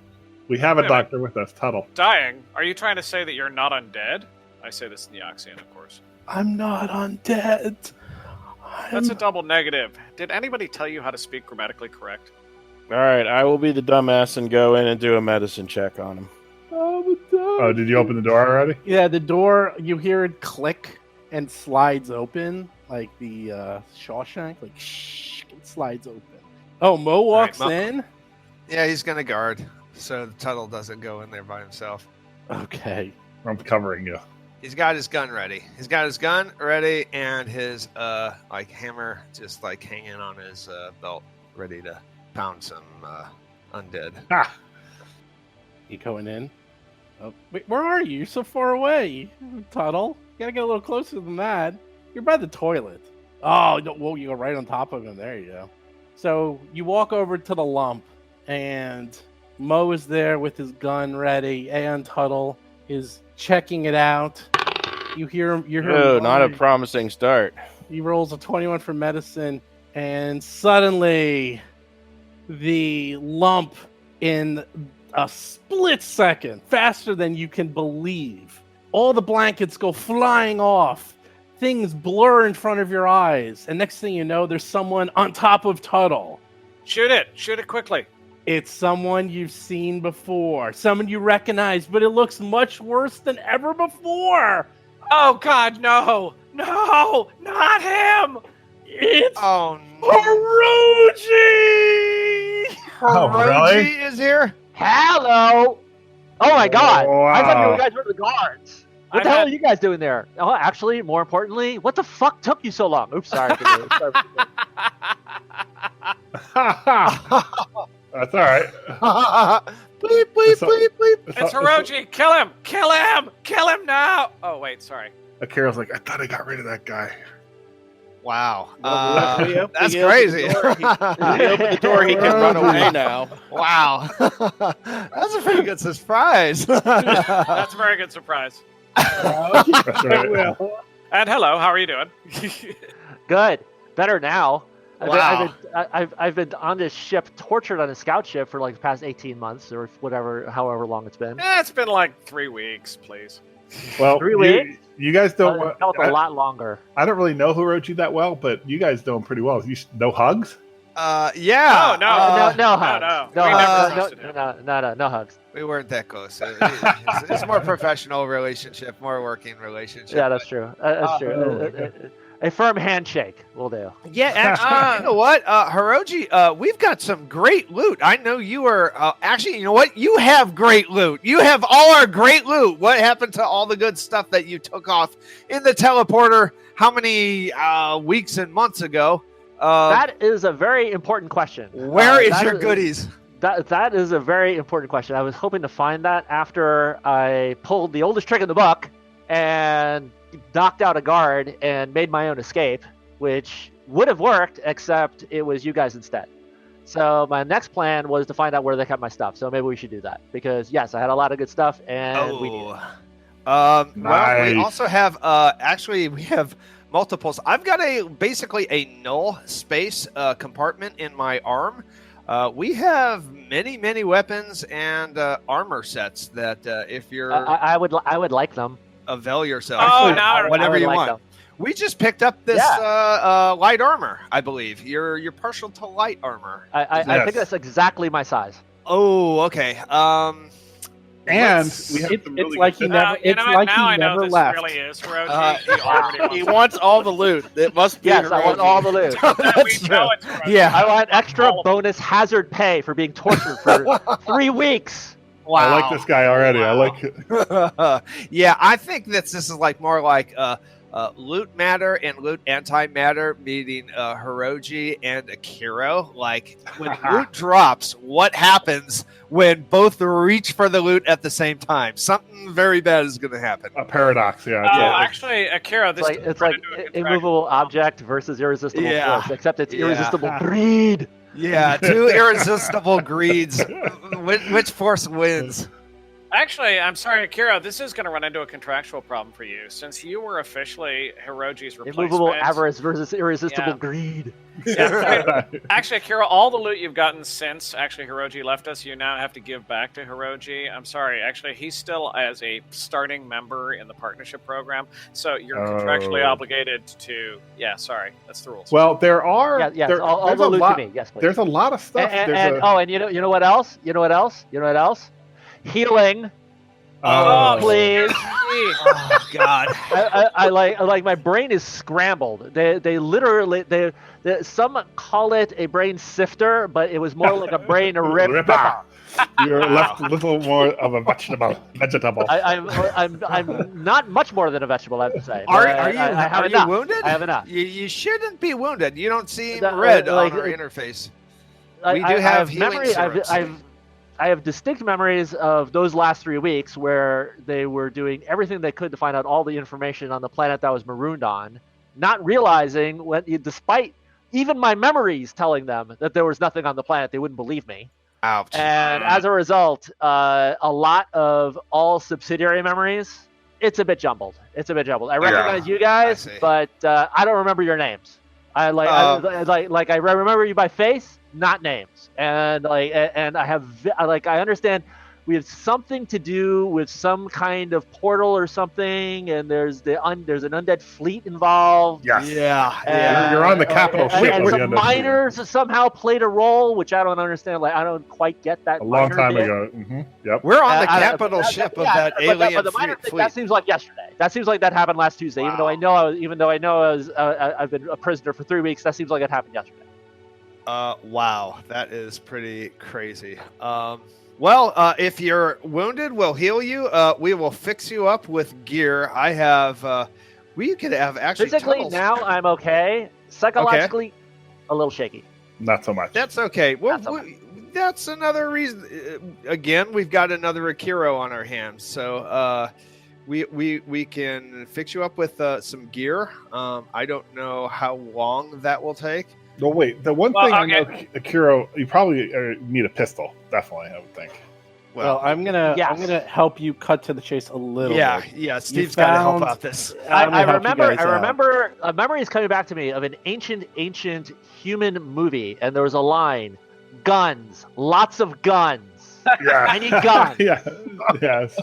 We have a Wait a minute. doctor with us, Tuttle. Dying? Are you trying to say that you're not undead? I say this in the Oxian, of course. I'm not undead. That's a double negative. Did anybody tell you how to speak grammatically correct? All right, I will be the dumbass and go in and do a medicine check on him. Oh, did you open the door already? Yeah, the door, you hear it click and slides open, like the Shawshank, like shh, it slides open. Oh, Mo walks Mo. in? Yeah, he's gonna guard, so the Tuttle doesn't go in there by himself. Okay. I'm covering you. He's got his gun ready. He's got his gun ready and his like hammer just like hanging on his belt, ready to pound some undead. Ah, You going in? Oh, wait, where are you? You're so far away, Tuttle. You gotta get a little closer than that. You're by the toilet. Oh, no, well, you go right on top of him. There you go. So you walk over to the lump, and Mo is there with his gun ready, and Tuttle is checking it out. You hear him. You hear Oh, him. not a promising start. He rolls a 21 for medicine, and suddenly the lump, in a split second, faster than you can believe, all the blankets go flying off. Things blur in front of your eyes, and next thing you know, there's someone on top of Tuttle. Shoot it! Shoot it quickly! It's someone you've seen before, someone you recognize, but it looks much worse than ever before. Oh God, no! No! Not him! It's Oh no! Orochi! Oh, really? Hiroji is here? Hello! Oh my god! I thought Wow. you guys were the guards. What I've the hell had- are you guys doing there? Oh, actually, more importantly, what the fuck took you so long? Oops, sorry. Sorry. That's all right. Bleep, bleep, It's a- bleep, bleep. It's Hiroji! Kill him! Kill him! Kill him now! Oh wait, sorry. Akira's like, I thought I got rid of that guy. Wow. Well, we open- That's we open crazy. the door, If we open the door, he can run away now. Wow. That's a pretty good surprise. That's a very good surprise. That's right. And hello, how are you doing? Good. Better now. Wow. I've been on this ship, tortured on a scout ship for like the past 18 months or whatever, however long it's been. It's been like 3 weeks, please. Well, 3 weeks? you guys don't. It felt a lot longer. I don't really know Hirochi that well, but you guys know him pretty well. No hugs? Yeah. No, No hugs. no. No We never hugs. trusted him. No hugs. We weren't that close. It's more professional relationship, more working relationship. Yeah, that's true. That's true. A firm handshake will do. Yeah, actually, you know what, Hiroji, we've got some great loot. I know you are. Actually, you know what? You have great loot. You have all our great loot. What happened to all the good stuff that you took off in the teleporter? How many weeks and months ago? That is a very important question. Where is that your goodies? That is a very important question. I was hoping to find that after I pulled the oldest trick in the book and knocked out a guard and made my own escape, which would have worked, except it was you guys instead. So my next plan was to find out where they kept my stuff. So maybe we should do that because yes, I had a lot of good stuff and we need it. Well, we Nice. also have actually we have multiples. I've got basically a null space compartment in my arm. We have many weapons and armor sets that if you're I would like them. avail yourself. Oh, now I whatever would you like want. them. We just picked up this light armor, I believe. You're partial to light armor. I Yes. think that's exactly my size. Oh, okay. And let's- we have some It's really like good he never. you It's know what? like Now he I know never this left. really is Hiroji. He already wants He it. wants all the loot. It must be. Yes, I want all the loot. We That's know true. it's Hiroji. Yeah. I want extra All of bonus hazard pay for being tortured for 3 weeks. I like this guy already. I like it. Yeah, I think that this is like more like loot matter and loot antimatter meeting Hiroji and Akira. Like when loot drops, what happens when both reach for the loot at the same time? Something very bad is going to happen. A paradox, yeah. It's a- Actually, Akira, this It's like immovable object versus irresistible Yeah. force, except it's Yeah. irresistible greed. Yeah, two irresistible greeds. Which force wins? Actually, I'm sorry, Akira. This is going to run into a contractual problem for you, since you were officially Hiroji's replacement. Immovable avarice versus irresistible Yeah. greed. Yeah. Actually, Akira, all the loot you've gotten since actually Hiroji left us, you now have to give back to Hiroji. I'm sorry. Actually, he's still as a starting member in the partnership program, so you're contractually obligated to. Yeah, sorry, that's the rules. Well, there are. Yes, there, all there's the a loot lot, to me. Yes, please. There's a lot of stuff. And you know what else? You know what else? Healing, please. Oh God. I like my brain is scrambled. They literally some call it a brain sifter, but it was more like a brain ripper. You're left a little more of a vegetable. I'm not much more than a vegetable, I have to say. Are I you wounded? I have enough. You shouldn't be wounded. You don't seem That- red like- on our interface. I We do have healing memory. syrups. I have distinct memories of those last 3 weeks where they were doing everything they could to find out all the information on the planet that I was marooned on, not realizing despite even my memories telling them that there was nothing on the planet, they wouldn't believe me. Ouch. And as a result, a lot of all subsidiary memories, it's a bit jumbled. I recognize you guys, I see. but I don't remember your names. I remember you by face, not names. And I understand we have something to do with some kind of portal or something, and there's an undead fleet involved. Yes. Yeah. You're on the capital ship. And with the some undead miners somehow played a role, which I don't understand. Like, I don't quite get that. a long miner time bit. ago. Mm-hmm. Yep. We're on the I- capital that- ship of yeah, that but alien the minor thing, fleet. that seems like yesterday. That seems like that happened last Tuesday. Wow. Even though I know I've been a prisoner for 3 weeks. That seems like it happened yesterday. Wow, that is pretty crazy. Well, if you're wounded, we'll heal you. We will fix you up with gear. I have. We could have actually. Physically, tunnels. now I'm okay. Psychologically, a little shaky. Not so much. That's okay. Well, That's okay. that's another reason. Again, we've got another Akira on our hands, so we can fix you up with some gear. I don't know how long that will take. No, wait. The one Well, thing I okay. know, Akira, you probably need a pistol. Definitely, I would think. Well, I'm gonna Yes. help you cut to the chase a little Yeah, bit. yeah. Steve's got to help found- out this. I'm gonna I help you remember. guys I out. remember a memory is coming back to me of an ancient human movie, and there was a line: "Guns, lots of guns. Yeah. I need guns." Yeah. Yes.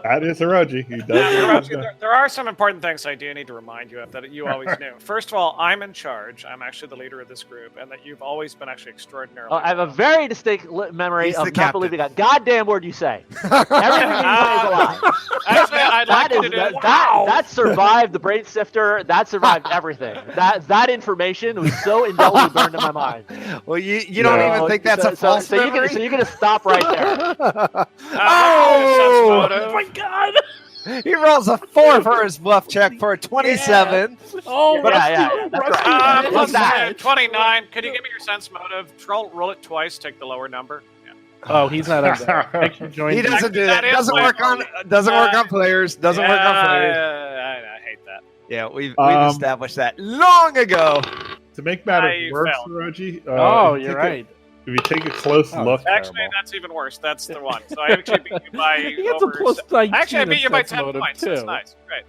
That is Hiroji. He does. There are some important things I do need to remind you of that you always knew. First of all, I'm in charge. I'm actually the leader of this group, and that you've always been actually extraordinarily. I have a very distinct memory He's of the not captain. believing a goddamn word you say. Everything you say is a lie. Actually, I'd like That you is to do. that survived the brain sifter. That survived everything. That information was so indelibly burned in my mind. Well, you don't Yeah. even think that's a false so memory? you're gonna stop right there. Oh my God! He rolls a 4 for his bluff check for a 27. Oh, Yeah, that's right. Plus That- 29. Could you give me your sense motive? Roll it twice. Take the lower number. Yeah. Oh, he's not up there. Thanks for joining He me. doesn't do That that. is Doesn't my work on fault. doesn't work on players. Doesn't work on players. I hate that. Yeah, we've Um, established that long ago. To make matters I worse, failed. Hiroji. Oh, if you you're take right. If you take a close Oh, look, Actually, Terrible. that's even worse. That's the one. So I actually beat you by He gets a over. plus 19 Actually, I beat you by in 10 sense motive, points. too. That's nice. Great.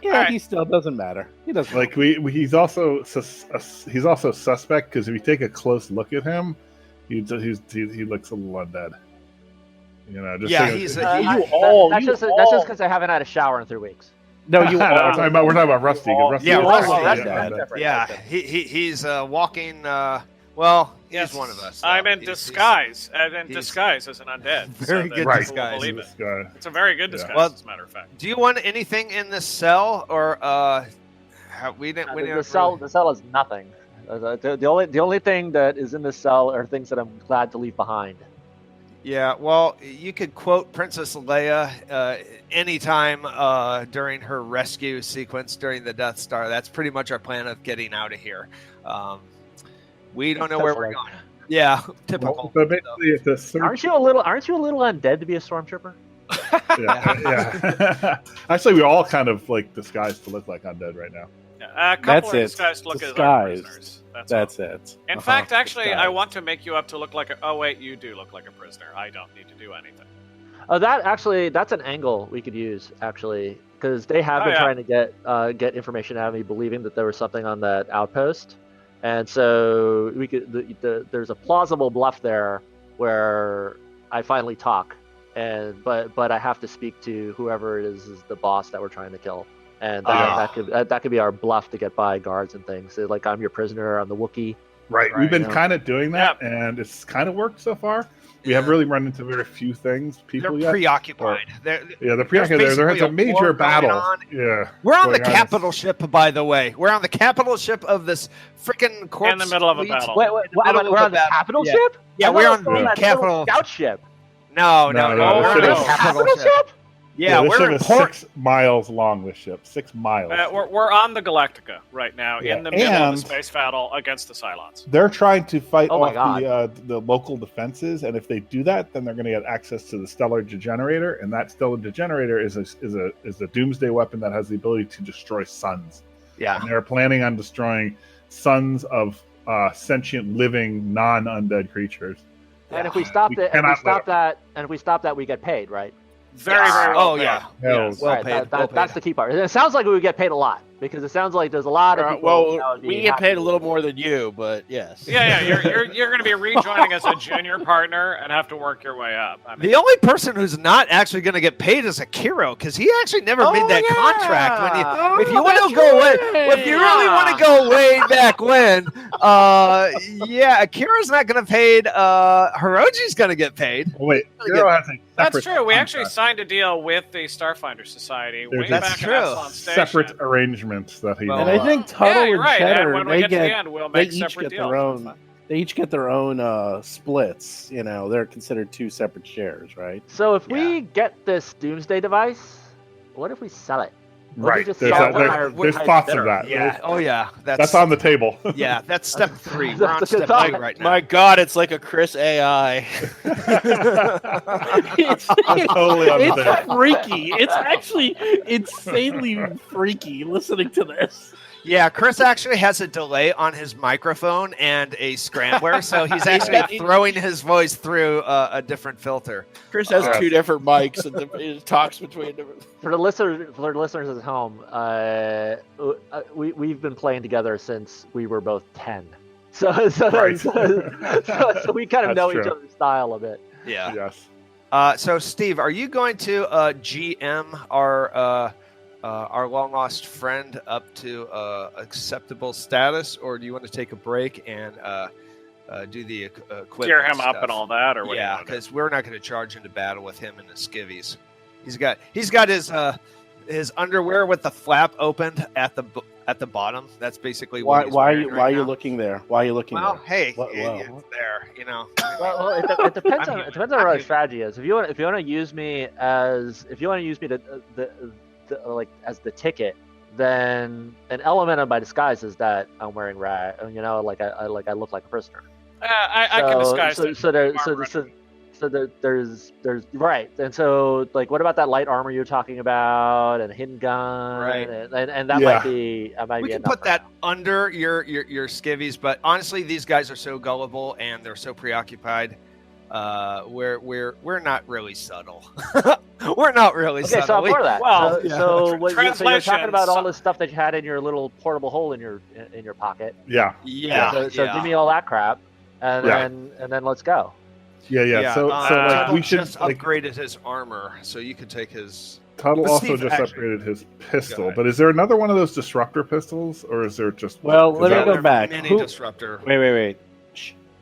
Yeah, Alright. he still doesn't matter. He doesn't. like he's also suspect because if you take a close look at him, he looks a little undead. You know, just Yeah, so- he's That's just because I haven't had a shower in 3 weeks. No, you we're are. talking about Rusty. 'cause Rusty Yeah, is Rusty, actually yeah. undead. Yeah, he's walking. Well, Yes, he's one of us. though. I'm in He's- disguise. I'm in he's- disguise as an undead. Very so that good Right. people will disguise. believe it. This guy. It's a very good Yeah. disguise, Well- as a matter of fact. Do you want anything in this cell, or we didn't? We The didn't cell really- the cell is nothing. The only thing that is in this cell are things that I'm glad to leave behind. Yeah, well, you could quote Princess Leia anytime during her rescue sequence during the Death Star. That's pretty much our plan of getting out of here. We don't know where we're going. Yeah, typical. So basically, it's a search. Aren't you a little undead to be a stormtrooper? Yeah. Actually, we all kind of like disguised to look like undead right now. Yeah, a couple That's of it. these guys look as our Disguised. prisoners. That's That's all. it. In Uh-huh. fact, actually, I Disguised. want to make you up to look like a. Oh wait, you do look like a prisoner. I don't need to do anything. That's an angle we could use actually, because they have been trying to get information out of me, believing that there was something on that outpost, and so we could. There's a plausible bluff there where I finally talk, but I have to speak to whoever it is the boss that we're trying to kill, and that could be our bluff to get by guards and things. So, like, I'm your prisoner, I'm the Wookiee. Right. We've been kind of doing that, and it's kind of worked so far. We have really run into very few things. They're preoccupied. They're preoccupied. There's a major battle. Yeah. We're on the capital ship, by the way. We're on the capital ship of this freaking corpse. In the middle of a battle. Wait, we're on the capital ship? Yeah, we're on the capital scout ship. No. We're on the capital ship? Yeah, this we're ship in is port. 6 miles long. This ship, 6 miles. We're on the Galactica right now, in the middle of the space battle against the Cylons. They're trying to fight Oh my off the local defenses, and if they do that, then they're going to get access to the Stellar Degenerator, and that Stellar Degenerator is a doomsday weapon that has the ability to destroy suns. Yeah, and they're planning on destroying suns of sentient, living, non-undead creatures. And if we stop that, we get paid, right? Very well. Oh, yeah. Yes. Well paid. That's the key part. It sounds like we would get paid a lot, because it sounds like there's a lot of people. Well, we get paid a little more than you, but yes. Yeah. You're going to be rejoining as a junior partner and have to work your way up. I mean, The only person who's not actually going to get paid is Akiro, because he actually never made that contract. If you want to go if you really want to go way back when, Akira's not going to paid. Hiroji's going to get paid. Oh, wait, Akiro has a that's true. We contract. actually signed a deal with the Starfinder Society way There's back true. at Epsilon Station. separate arrangements that he Well, And I think Tuttle you're and right. Cheddar, And when we get to the end, we'll they make each separate get deals. their own. They each get their own splits. You know, they're considered 2 separate shares, right? So if we get this doomsday device, what if we sell it? What if we Right. just There's, sell it to higher- there's higher thoughts bidder? of that. Yeah. Oh, yeah. That's on the table. Yeah, that's step 3. We're on That's a step good 2 thought. right now. My God, it's like a Chris AI. It's I'm totally on the it's table. freaky. It's actually insanely freaky listening to this. Yeah, Chris actually has a delay on his microphone and a scrambler, so he's actually throwing his voice through a different filter. Chris has 2 different mics and it talks between different. For the listeners at home, we've been playing together since we were both 10. So we kind of know each other's style a bit. Yeah. Yes. So, Steve, are you going to GM our long lost friend up to acceptable status, or do you want to take a break and do the equipment Gear him stuff? up and all that, or what? Yeah, because we're not going to charge into battle with him and the skivvies. He's got his underwear with the flap opened at the bottom. That's basically what he's Why wearing are you now. looking there? Why are you looking Well, there? hey, Well. it's there, you know. Well, it depends on what our strategy is. If you want to use me as as the ticket, then an element of my disguise is that I'm wearing rag. You know, I look like a prisoner. I can disguise it. So there's right, and so like, what about that light armor you're talking about, and a hidden gun, Right. and that might be. We can put that under your skivvies, but honestly, these guys are so gullible and they're so preoccupied. We're not really subtle. We're not really Okay, subtle. so I'm for that. Well, so you're translation, talking about all this stuff that you had in your little portable hole in your pocket. Yeah. So give me all that crap, and then let's go. Yeah. So like we should just upgraded his armor, so you could take his. Tuttle But also Steve, just actually- upgraded his Go pistol, ahead. but is there another one of those disruptor pistols, or is there just? Well, is let me that- go back. Mini Who- disruptor. Wait.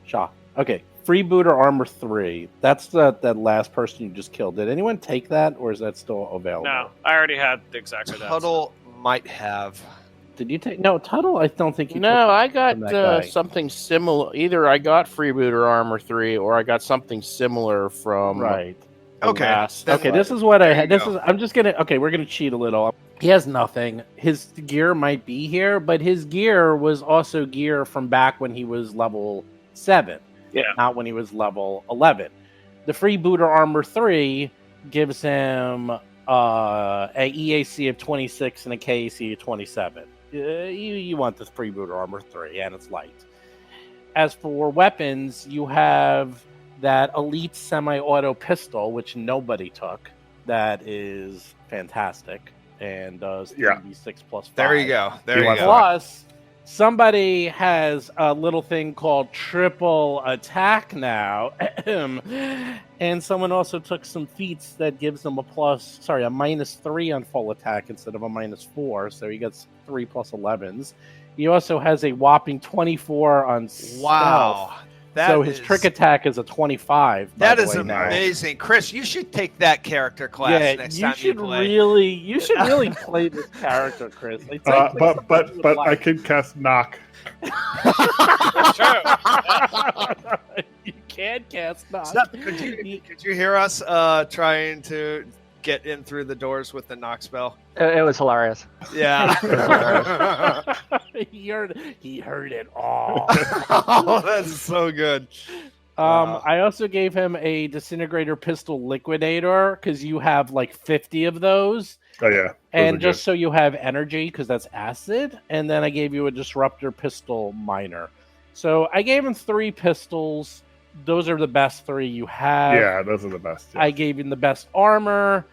Shaw. Okay. Freebooter Armor 3. That's that last person you just killed. Did anyone take that, or is that still available? No, I already had exactly that. Tuttle might have. Did you take? No, Tuttle. I don't think you. No, took I got from that guy. something similar. Either I got Freebooter Armor 3 or I got something similar from Right. the Okay. last- Then Okay, this is what I There had. you This go. is. I'm just gonna. Okay, we're gonna cheat a little. He has nothing. His gear might be here, but his gear was also gear from back when he was level 7. Yeah. Not when he was level 11. The Freebooter Armor 3 gives him a EAC of 26 and a KAC of 27. You want the Freebooter Armor 3, and it's light. As for weapons, you have that elite semi-auto pistol, which nobody took. That is fantastic and does 3d6 plus 5. There you go. There you go. Plus, somebody has a little thing called triple attack now, and someone also took some feats that gives them a -3 on full attack instead of a -4, so he gets 3 plus 11s. He also has a whopping 24 on stealth. Wow. So his trick attack is a 25. That is amazing, Chris. You should take that character class next time you play. You should really play this character, Chris. But I could cast knock. You can cast knock. Could you hear us trying to get in through the doors with the knock spell? It was hilarious. Yeah. He heard it all. Oh, that's so good. I also gave him a disintegrator pistol liquidator because you have like 50 of those. Oh yeah. And just so you have energy because that's acid. And then I gave you a disruptor pistol miner. So I gave him 3 pistols. Those are the best 3 you have. Yeah, those are the best. Yeah. I gave him the best armor.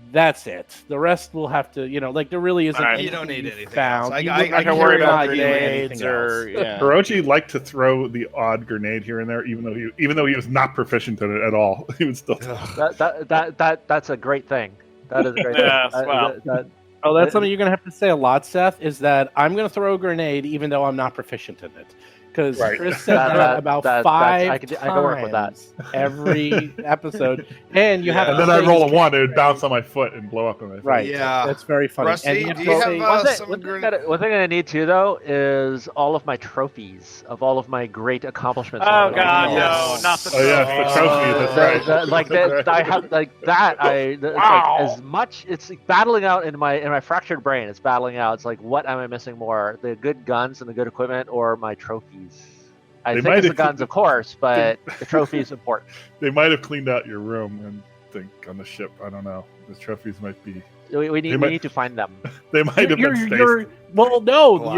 That's it. The rest will have to, there really isn't. Right, you don't need anything found. else. I can worry about grenades or Hiroji liked to throw the odd grenade here and there, even though he was not proficient in it at all. He would still. That's a great thing. That is a great thing. That's something you're going to have to say a lot, Seth. Is that I'm going to throw a grenade even though I'm not proficient in it. Because Chris said that about 5 I can work with that every episode, and you have. And then I roll a 1, it would bounce on my foot and blow up in my face. Right. Yeah, that's very funny. Rusty, and do you have one thing I need too, though, is all of my trophies of all of my great accomplishments. Oh God, no, not the trophies. Oh yeah, the trophies. That's right. Like that, I have like that. It's like as much. It's like battling out in my fractured brain. It's battling out. It's like, what am I missing more? The good guns and the good equipment, or my trophies? I think it's the guns, of course, but the trophy is important. They might have cleaned out your room and think on the ship. I don't know. The trophies might be. We need to find them. They might have been spaced. Well, no,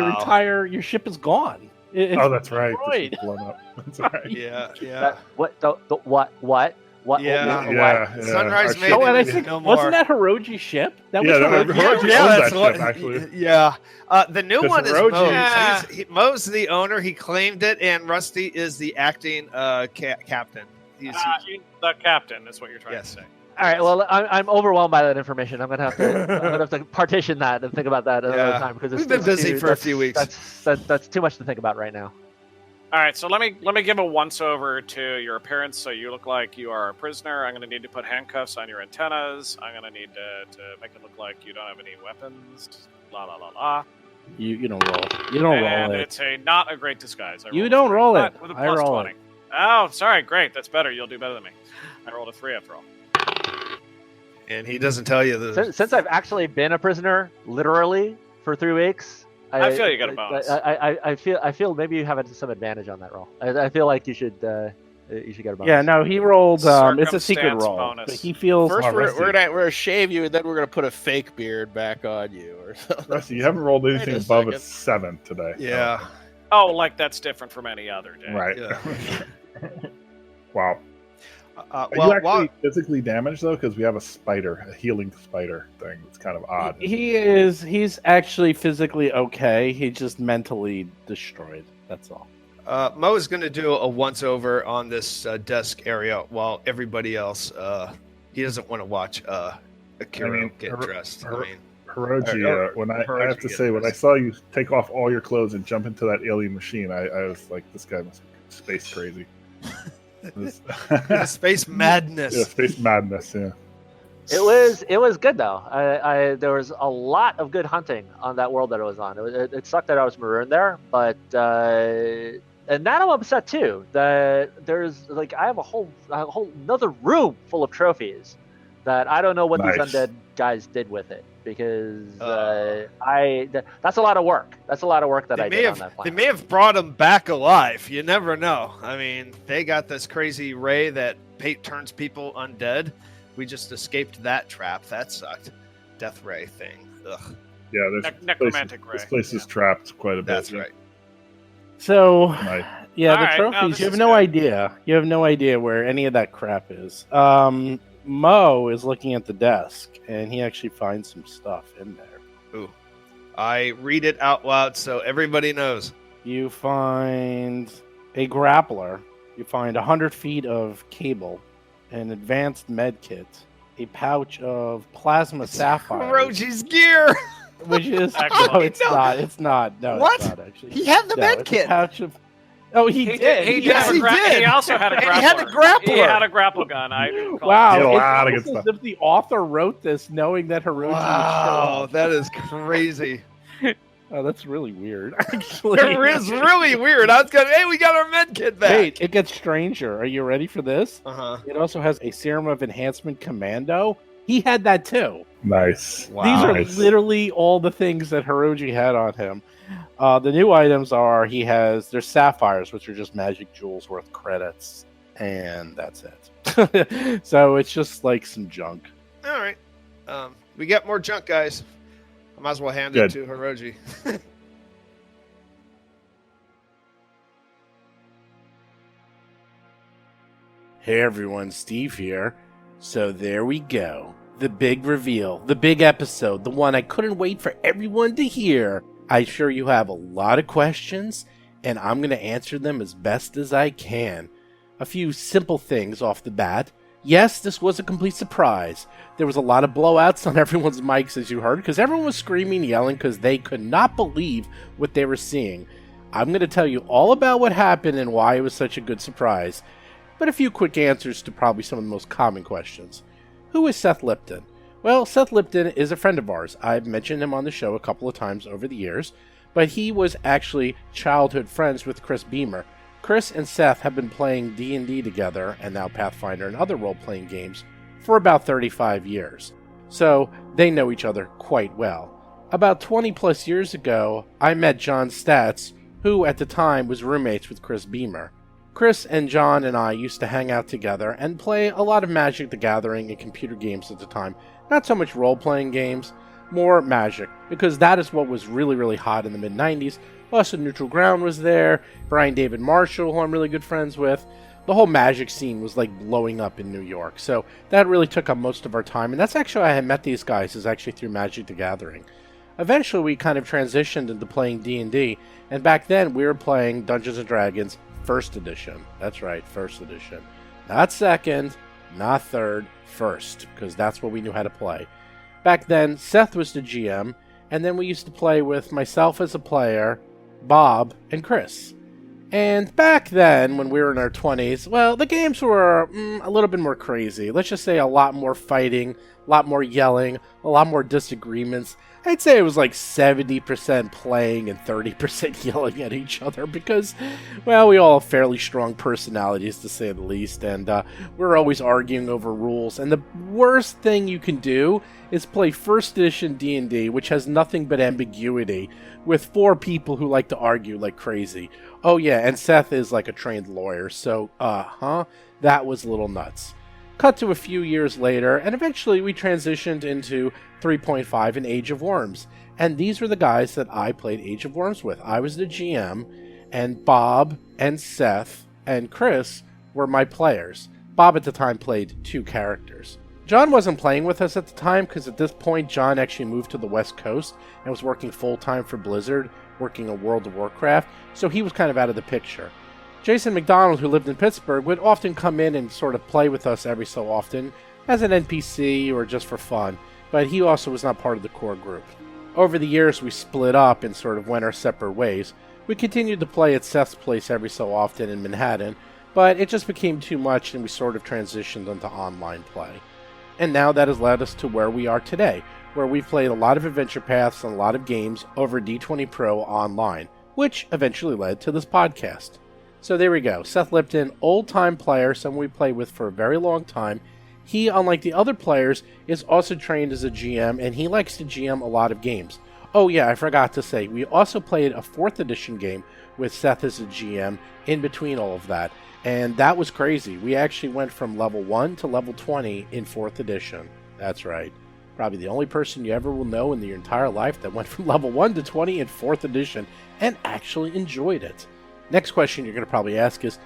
your ship is gone. That's right. It's blown up. That's right. Yeah. What? Yeah. Sunrise made and I it think no more. Wasn't that Hiroji's ship? That was Hiroji owns that ship, actually. Yeah. The new one is Hiroji. Mo's. Mo's the owner. He claimed it, and Rusty is the acting captain. He's the captain is what you're trying to say. All right. Well, I'm overwhelmed by that information. I'm gonna have to partition that and think about that another time because we've been busy for a few weeks. That's too much to think about right now. All right, so let me give a once-over to your appearance so you look like you are a prisoner. I'm going to need to put handcuffs on your antennas. I'm going to need to make it look like you don't have any weapons. La la la la. You don't roll. You don't roll it. It's not a great disguise. You don't roll it. With a I plus roll 20. it. Oh, sorry. Great. That's better. You'll do better than me. I rolled a 3 after all. And he doesn't tell you this. Since I've actually been a prisoner, literally, for 3 weeks... I feel you got a bonus. I feel maybe you have some advantage on that roll. I feel like you should get a bonus. Yeah, no, he rolled. It's a secret roll, bonus. but he feels. First, we're gonna shave you, and then we're gonna put a fake beard back on you, or something. Rusty, you haven't rolled anything above a 7 today. Yeah. Oh, like that's different from any other day. Right. Yeah. Wow. Are you actually physically damaged though? Because we have a healing spider thing. It's kind of odd. He's actually physically okay. He's just mentally destroyed. That's all. Mo is going to do a once over on this desk area while everybody else. He doesn't want to watch Akira get dressed. Hiroji, I have to say, when I saw you take off all your clothes and jump into that alien machine, I was like, this guy must be space crazy. Space madness. Yeah, space madness. Yeah. It was good though. There was a lot of good hunting on that world that I was on. It sucked that I was marooned there, but and that I'm upset too. That there's like I have a whole another room full of trophies that I don't know what these undead guys did with it because that's a lot of work. That's a lot of work that I did on that planet. They may have brought them back alive. You never know. I mean, they got this crazy ray that turns people undead. We just escaped that trap. That sucked. Death ray thing. Ugh. Yeah, necromantic ray. This place is trapped quite a bit. That's right. So, Yeah, All the right, no, trophies. this You have is no good. idea. You have no idea where any of that crap is. Mo is looking at the desk, and he actually finds some stuff in there. Ooh. I read it out loud so everybody knows. You find a grappler. You find 100 feet of cable, an advanced med kit, a pouch of plasma sapphires, Roji's gear. which is Excellent. no, it's No. not. It's not. No, What? it's not actually. He had the No, med it's a kit. pouch of. Oh, he did. He, Yes, had a he did. He also had a grappler. And he had a grappler. He had a grapple gun. I do recall. Wow, He had a it's lot of almost good as stuff. if the author wrote this knowing that Hiroji would show Wow, up. that is crazy. Oh, that's really weird. Actually, It is really weird. I was going, hey, we got our med kit back. Wait, it gets stranger. Are you ready for this? Uh-huh. It also has a serum of enhancement commando. He had that too. Nice. These are Nice. literally all the things that Hiroji had on him. The new items are there's sapphires, which are just magic jewels worth credits, and that's it. So it's just like some junk. All right. We got more junk, guys. I might as well hand Good. it to Hiroji. Hey everyone, Steve here. So there we go. The big reveal, the big episode, the one I couldn't wait for everyone to hear. I'm sure you have a lot of questions, and I'm going to answer them as best as I can. A few simple things off the bat. Yes, this was a complete surprise. There was a lot of blowouts on everyone's mics, as you heard, because everyone was screaming, yelling, because they could not believe what they were seeing. I'm going to tell you all about what happened and why it was such a good surprise. But a few quick answers to probably some of the most common questions. Who is Seth Lipton? Well, Seth Lipton is a friend of ours. I've mentioned him on the show a couple of times over the years, but he was actually childhood friends with Chris Beamer. Chris and Seth have been playing D&D together, and now Pathfinder and other role-playing games, for about 35 years. So, they know each other quite well. About 20 plus years ago, I met John Statz, who at the time was roommates with Chris Beamer. Chris and John and I used to hang out together and play a lot of Magic the Gathering and computer games at the time. Not so much role-playing games, more Magic, because that is what was really, really hot in the mid-90s. Also, Neutral Ground was there, Brian David Marshall, who I'm really good friends with. The whole Magic scene was like blowing up in New York, so that really took up most of our time, and that's actually how I had met these guys, is actually through Magic the Gathering. Eventually, we kind of transitioned into playing D&D, and back then we were playing Dungeons & Dragons First Edition. That's right, First Edition. Not second, not third, first, because that's what we knew how to play. Back then, Seth was the GM, and then we used to play with myself as a player, Bob, and Chris. And back then, when we were in our 20s, well, the games were a little bit more crazy. Let's just say a lot more fighting, a lot more yelling, a lot more disagreements. I'd say it was like 70% playing and 30% yelling at each other because, well, we all have fairly strong personalities, to say the least, and we're always arguing over rules. And the worst thing you can do is play First Edition D&D, which has nothing but ambiguity, with 4 people who like to argue like crazy. Oh yeah, and Seth is like a trained lawyer, so, that was a little nuts. Cut to a few years later, and eventually we transitioned into 3.5 and Age of Worms. And these were the guys that I played Age of Worms with. I was the GM, and Bob and Seth and Chris were my players. Bob at the time played 2 characters. John wasn't playing with us at the time because at this point John actually moved to the West Coast and was working full-time for Blizzard, working on World of Warcraft, so he was kind of out of the picture. Jason McDonald, who lived in Pittsburgh, would often come in and sort of play with us every so often as an NPC or just for fun, but he also was not part of the core group. Over the years, we split up and sort of went our separate ways. We continued to play at Seth's place every so often in Manhattan, but it just became too much and we sort of transitioned into online play. And now that has led us to where we are today, where we've played a lot of adventure paths and a lot of games over D20 Pro online, which eventually led to this podcast. So there we go. Seth Lipton, old-time player, someone we played with for a very long time. He, unlike the other players, is also trained as a GM, and he likes to GM a lot of games. Oh yeah, I forgot to say, we also played a 4th edition game with Seth as a GM in between all of that. And that was crazy. We actually went from level 1 to level 20 in 4th edition. That's right. Probably the only person you ever will know in your entire life that went from level 1 to 20 in 4th edition and actually enjoyed it. Next question you're going to probably ask is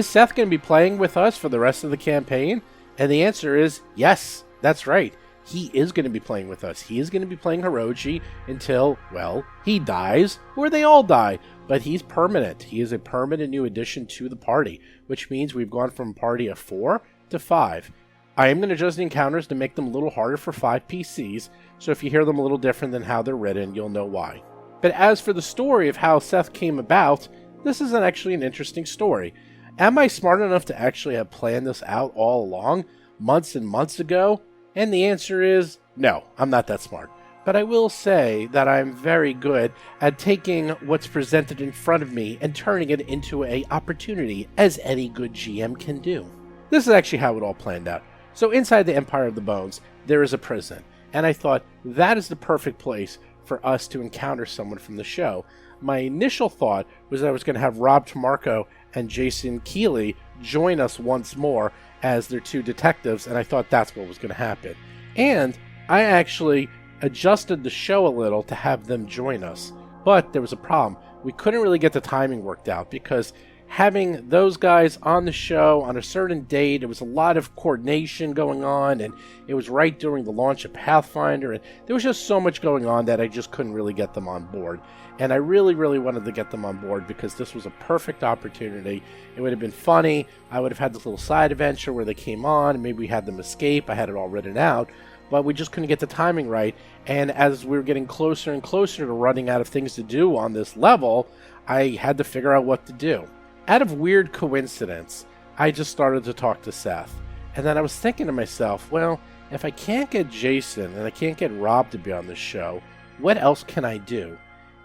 Seth going to be playing with us for the rest of the campaign? And the answer is yes, that's right. He is going to be playing with us. He is going to be playing Hiroji until, well, he dies, or they all die. But he's permanent. He is a permanent new addition to the party, which means we've gone from a party of 4 to 5. I am going to adjust the encounters to make them a little harder for 5 PCs, so if you hear them a little different than how they're written, you'll know why. But as for the story of how Seth came about, this is actually an interesting story. Am I smart enough to actually have planned this out all along, months and months ago? And the answer is no, I'm not that smart. But I will say that I'm very good at taking what's presented in front of me and turning it into an opportunity, as any good GM can do. This is actually how it all planned out. So inside the Empire of the Bones, there is a prison. And I thought that is the perfect place for us to encounter someone from the show. My initial thought was that I was going to have Rob Tamarco and Jason Keeley join us once more as their 2 detectives, and I thought that's what was going to happen. And I actually adjusted the show a little to have them join us. But there was a problem. We couldn't really get the timing worked out because having those guys on the show on a certain date, there was a lot of coordination going on, and it was right during the launch of Pathfinder, and there was just so much going on that I just couldn't really get them on board. And I really, really wanted to get them on board because this was a perfect opportunity. It would have been funny. I would have had this little side adventure where they came on, and maybe we had them escape. I had it all written out, but we just couldn't get the timing right. And as we were getting closer and closer to running out of things to do on this level, I had to figure out what to do. Out of weird coincidence, I just started to talk to Seth. And then I was thinking to myself, well, if I can't get Jason and I can't get Rob to be on this show, what else can I do?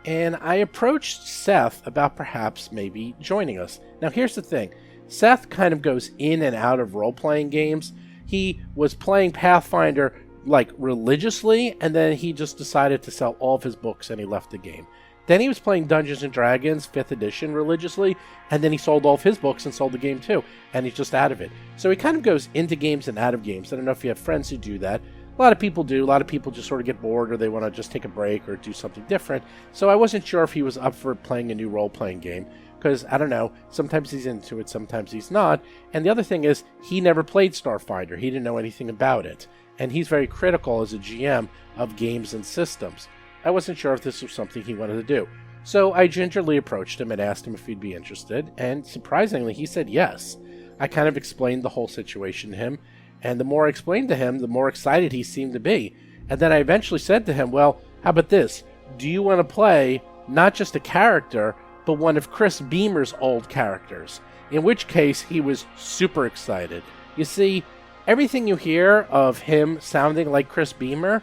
And I approached Seth about perhaps maybe joining us. Now here's the thing. Seth kind of goes in and out of role-playing games. He was playing Pathfinder like religiously, and then he just decided to sell all of his books and he left the game. Then he was playing Dungeons & Dragons 5th edition religiously, and then he sold all of his books and sold the game too, and he's just out of it. So he kind of goes into games and out of games. I don't know if you have friends who do that. A lot of people do. A lot of people just sort of get bored or they want to just take a break or do something different. So I wasn't sure if he was up for playing a new role-playing game because, I don't know, sometimes he's into it, sometimes he's not. And the other thing is, he never played Starfinder. He didn't know anything about it. And he's very critical as a GM of games and systems. I wasn't sure if this was something he wanted to do. So I gingerly approached him and asked him if he'd be interested, and surprisingly, he said yes. I kind of explained the whole situation to him, and the more I explained to him, the more excited he seemed to be. And then I eventually said to him, well, how about this? Do you want to play not just a character, but one of Chris Beamer's old characters? In which case, he was super excited. You see, everything you hear of him sounding like Chris Beamer,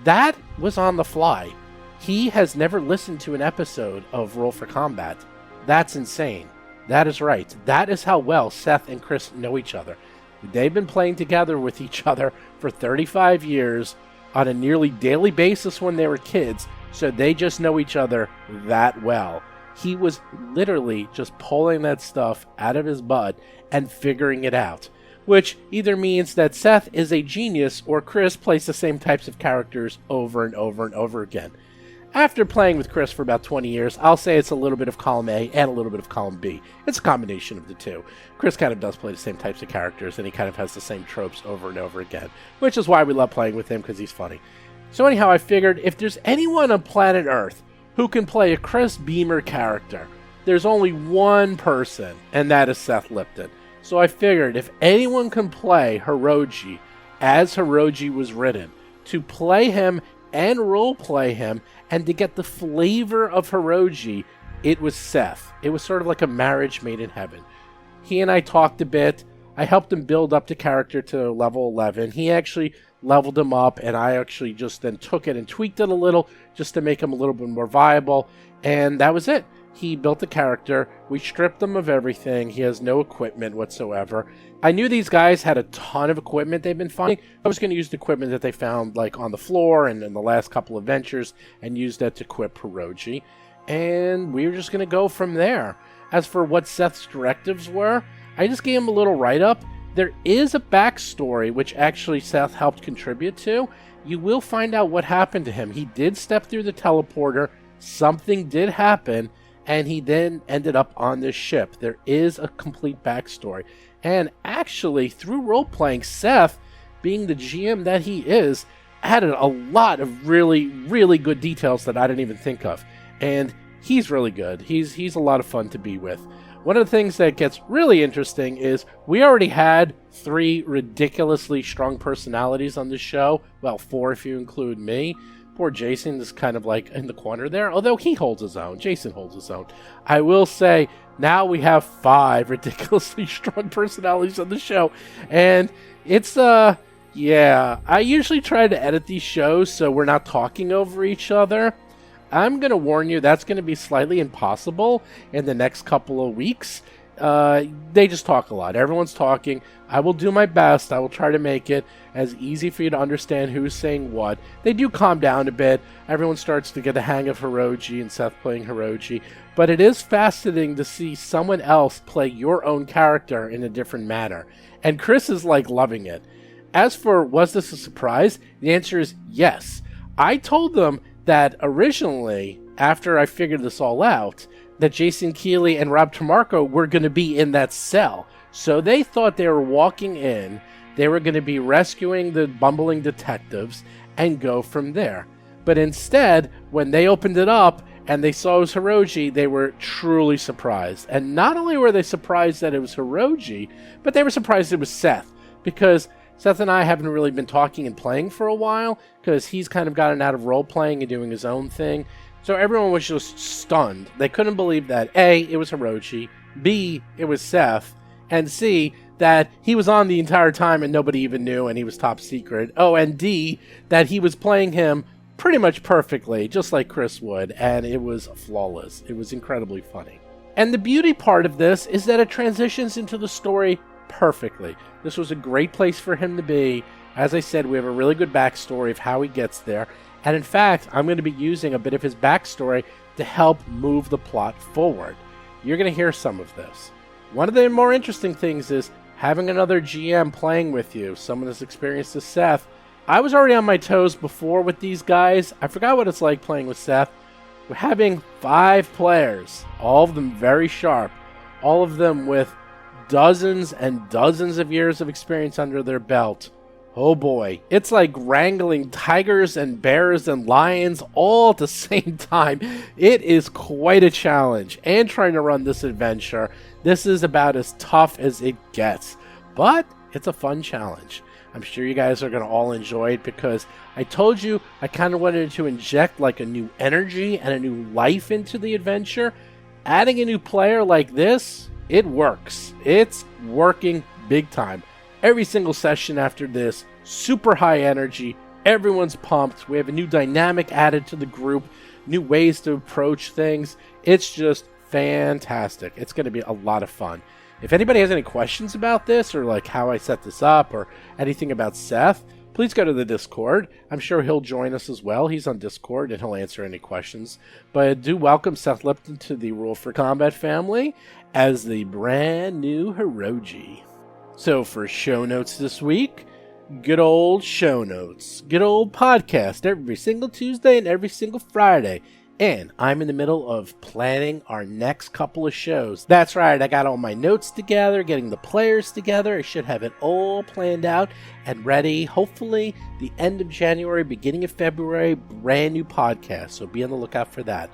that was on the fly. He has never listened to an episode of Roll for Combat. That's insane. That is right. That is how well Seth and Chris know each other. They've been playing together with each other for 35 years on a nearly daily basis when they were kids, so they just know each other that well. He was literally just pulling that stuff out of his butt and figuring it out, which either means that Seth is a genius or Chris plays the same types of characters over and over and over again. After playing with Chris for about 20 years, I'll say it's a little bit of column A and a little bit of column B. It's a combination of the two. Chris kind of does play the same types of characters, and he kind of has the same tropes over and over again, which is why we love playing with him, because he's funny. So anyhow, I figured if there's anyone on planet Earth who can play a Chris Beamer character, there's only one person, and that is Seth Lipton. So I figured if anyone can play Hiroji as Hiroji was written, to play him and role-play him, and to get the flavor of Hiroji, it was Seth. It was sort of like a marriage made in heaven. He and I talked a bit. I helped him build up the character to level 11. He actually leveled him up, and I actually just then took it and tweaked it a little just to make him a little bit more viable, and that was it. He built the character. We stripped him of everything. He has no equipment whatsoever. I knew these guys had a ton of equipment they've been finding. I was going to use the equipment that they found like on the floor and in the last couple of ventures and use that to equip Hiroji. And we were just going to go from there. As for what Seth's directives were, I just gave him a little write-up. There is a backstory which actually Seth helped contribute to. You will find out what happened to him. He did step through the teleporter. Something did happen. and he then ended up on this ship. There is a complete backstory. And actually, through role-playing, Seth, being the GM that he is, added a lot of really, really good details that I didn't even think of. And he's really good. He's a lot of fun to be with. One of the things that gets really interesting is we already had 3 ridiculously strong personalities on this show. Well, 4 if you include me. Poor Jason is kind of like in the corner there, although he holds his own. Jason holds his own. I will say, now we have 5 ridiculously strong personalities on the show. And it's, yeah, I usually try to edit these shows so we're not talking over each other. I'm going to warn you, that's going to be slightly impossible in the next couple of weeks. They just talk a lot. Everyone's talking. I will do my best. I will try to make it as easy for you to understand who's saying what. They do calm down a bit. Everyone starts to get the hang of Hiroji and Seth playing Hiroji. But it is fascinating to see someone else play your own character in a different manner. And Chris is like loving it. As for was this a surprise? The answer is yes. I told them that originally, after I figured this all out, that Jason Keeley and Rob Tamarco were going to be in that cell. So they thought they were walking in, they were going to be rescuing the bumbling detectives, and go from there. But instead, when they opened it up and they saw it was Hiroji, they were truly surprised. And not only were they surprised that it was Hiroji, but they were surprised it was Seth. Because Seth and I haven't really been talking and playing for a while, because he's kind of gotten out of role-playing and doing his own thing. So everyone was just stunned. They couldn't believe that A, it was Hiroji, B, it was Seth, and C, that he was on the entire time and nobody even knew and he was top secret. Oh, and D, that he was playing him pretty much perfectly, just like Chris would, and it was flawless. It was incredibly funny. And the beauty part of this is that it transitions into the story perfectly. This was a great place for him to be. As I said, we have a really good backstory of how he gets there. And in fact, I'm going to be using a bit of his backstory to help move the plot forward. You're going to hear some of this. One of the more interesting things is having another GM playing with you, someone as experienced as Seth. I was already on my toes before with these guys. I forgot what it's like playing with Seth. We're having 5 players, all of them very sharp, all of them with dozens and dozens of years of experience under their belt. Oh boy, it's like wrangling tigers and bears and lions all at the same time. It is quite a challenge, and trying to run this adventure, this is about as tough as it gets. But it's a fun challenge. I'm sure you guys are going to all enjoy it because I told you I kind of wanted to inject like a new energy and a new life into the adventure. Adding a new player like this, it works. It's working big time. Every single session after this, super high energy, everyone's pumped, we have a new dynamic added to the group, new ways to approach things. It's just fantastic. It's going to be a lot of fun. If anybody has any questions about this, or like how I set this up, or anything about Seth, please go to the Discord. I'm sure he'll join us as well. He's on Discord and he'll answer any questions. But do welcome Seth Lipton to the Rule for Combat family as the brand new Hiroji. So for show notes this week, good old show notes, good old podcast every single Tuesday and every single Friday. And I'm in the middle of planning our next couple of shows. That's right, I got all my notes together, getting the players together. I should have it all planned out and ready. Hopefully the end of January, beginning of February, brand new podcast. So be on the lookout for that.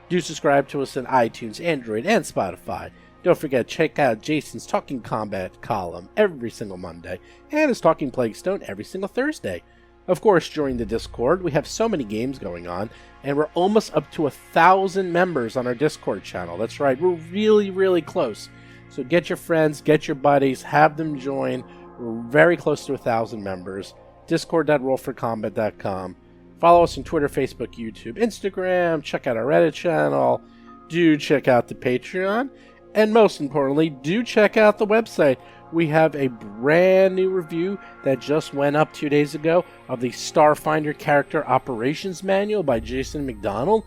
Do subscribe to us on iTunes, Android, and Spotify. Don't forget, check out Jason's Talking Combat column every single Monday, and his Talking Plaguestone every single Thursday. Of course, join the Discord. We have so many games going on, and we're almost up to 1,000 members on our Discord channel. That's right, we're really, really close. So get your friends, get your buddies, have them join. We're very close to 1,000 members. Discord.rollforcombat.com. Follow us on Twitter, Facebook, YouTube, Instagram. Check out our Reddit channel. Do check out the Patreon. And most importantly, do check out the website. We have a brand new review that just went up 2 days ago of the Starfinder Character Operations Manual by Jason McDonald.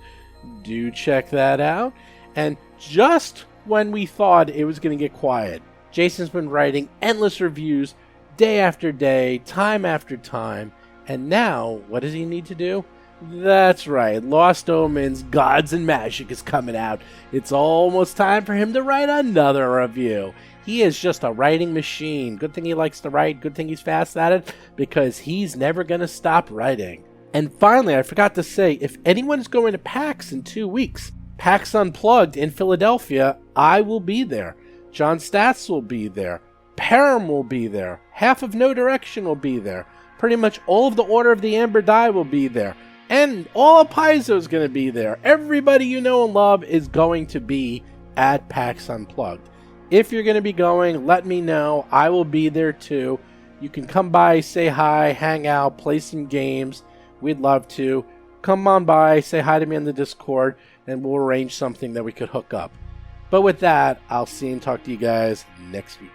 Do check that out. And just when we thought it was going to get quiet, Jason's been writing endless reviews day after day, time after time. And now, what does he need to do? That's right. Lost Omens, Gods and Magic is coming out. It's almost time for him to write another review. He is just a writing machine. Good thing he likes to write. Good thing he's fast at it, because he's never going to stop writing. And finally, I forgot to say, if anyone's going to PAX in 2 weeks, PAX Unplugged in Philadelphia, I will be there. John Statz will be there. Param will be there. Half of No Direction will be there. Pretty much all of the Order of the Amber Die will be there. And all of Paizo is going to be there. Everybody you know and love is going to be at PAX Unplugged. If you're going to be going, let me know. I will be there too. You can come by, say hi, hang out, play some games. We'd love to. Come on by, say hi to me on the Discord, and we'll arrange something that we could hook up. But with that, I'll see and talk to you guys next week.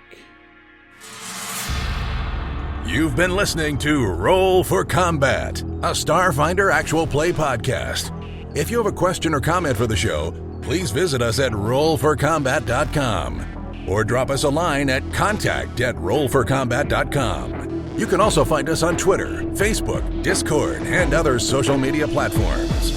You've been listening to Roll for Combat, a Starfinder actual play podcast. If you have a question or comment for the show, please visit us at rollforcombat.com or drop us a line at contact@rollforcombat.com. You can also find us on Twitter, Facebook, Discord, and other social media platforms.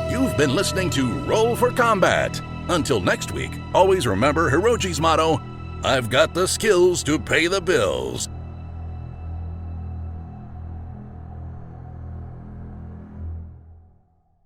You've been listening to Roll for Combat. Until next week, always remember Hiroji's motto, I've got the skills to pay the bills.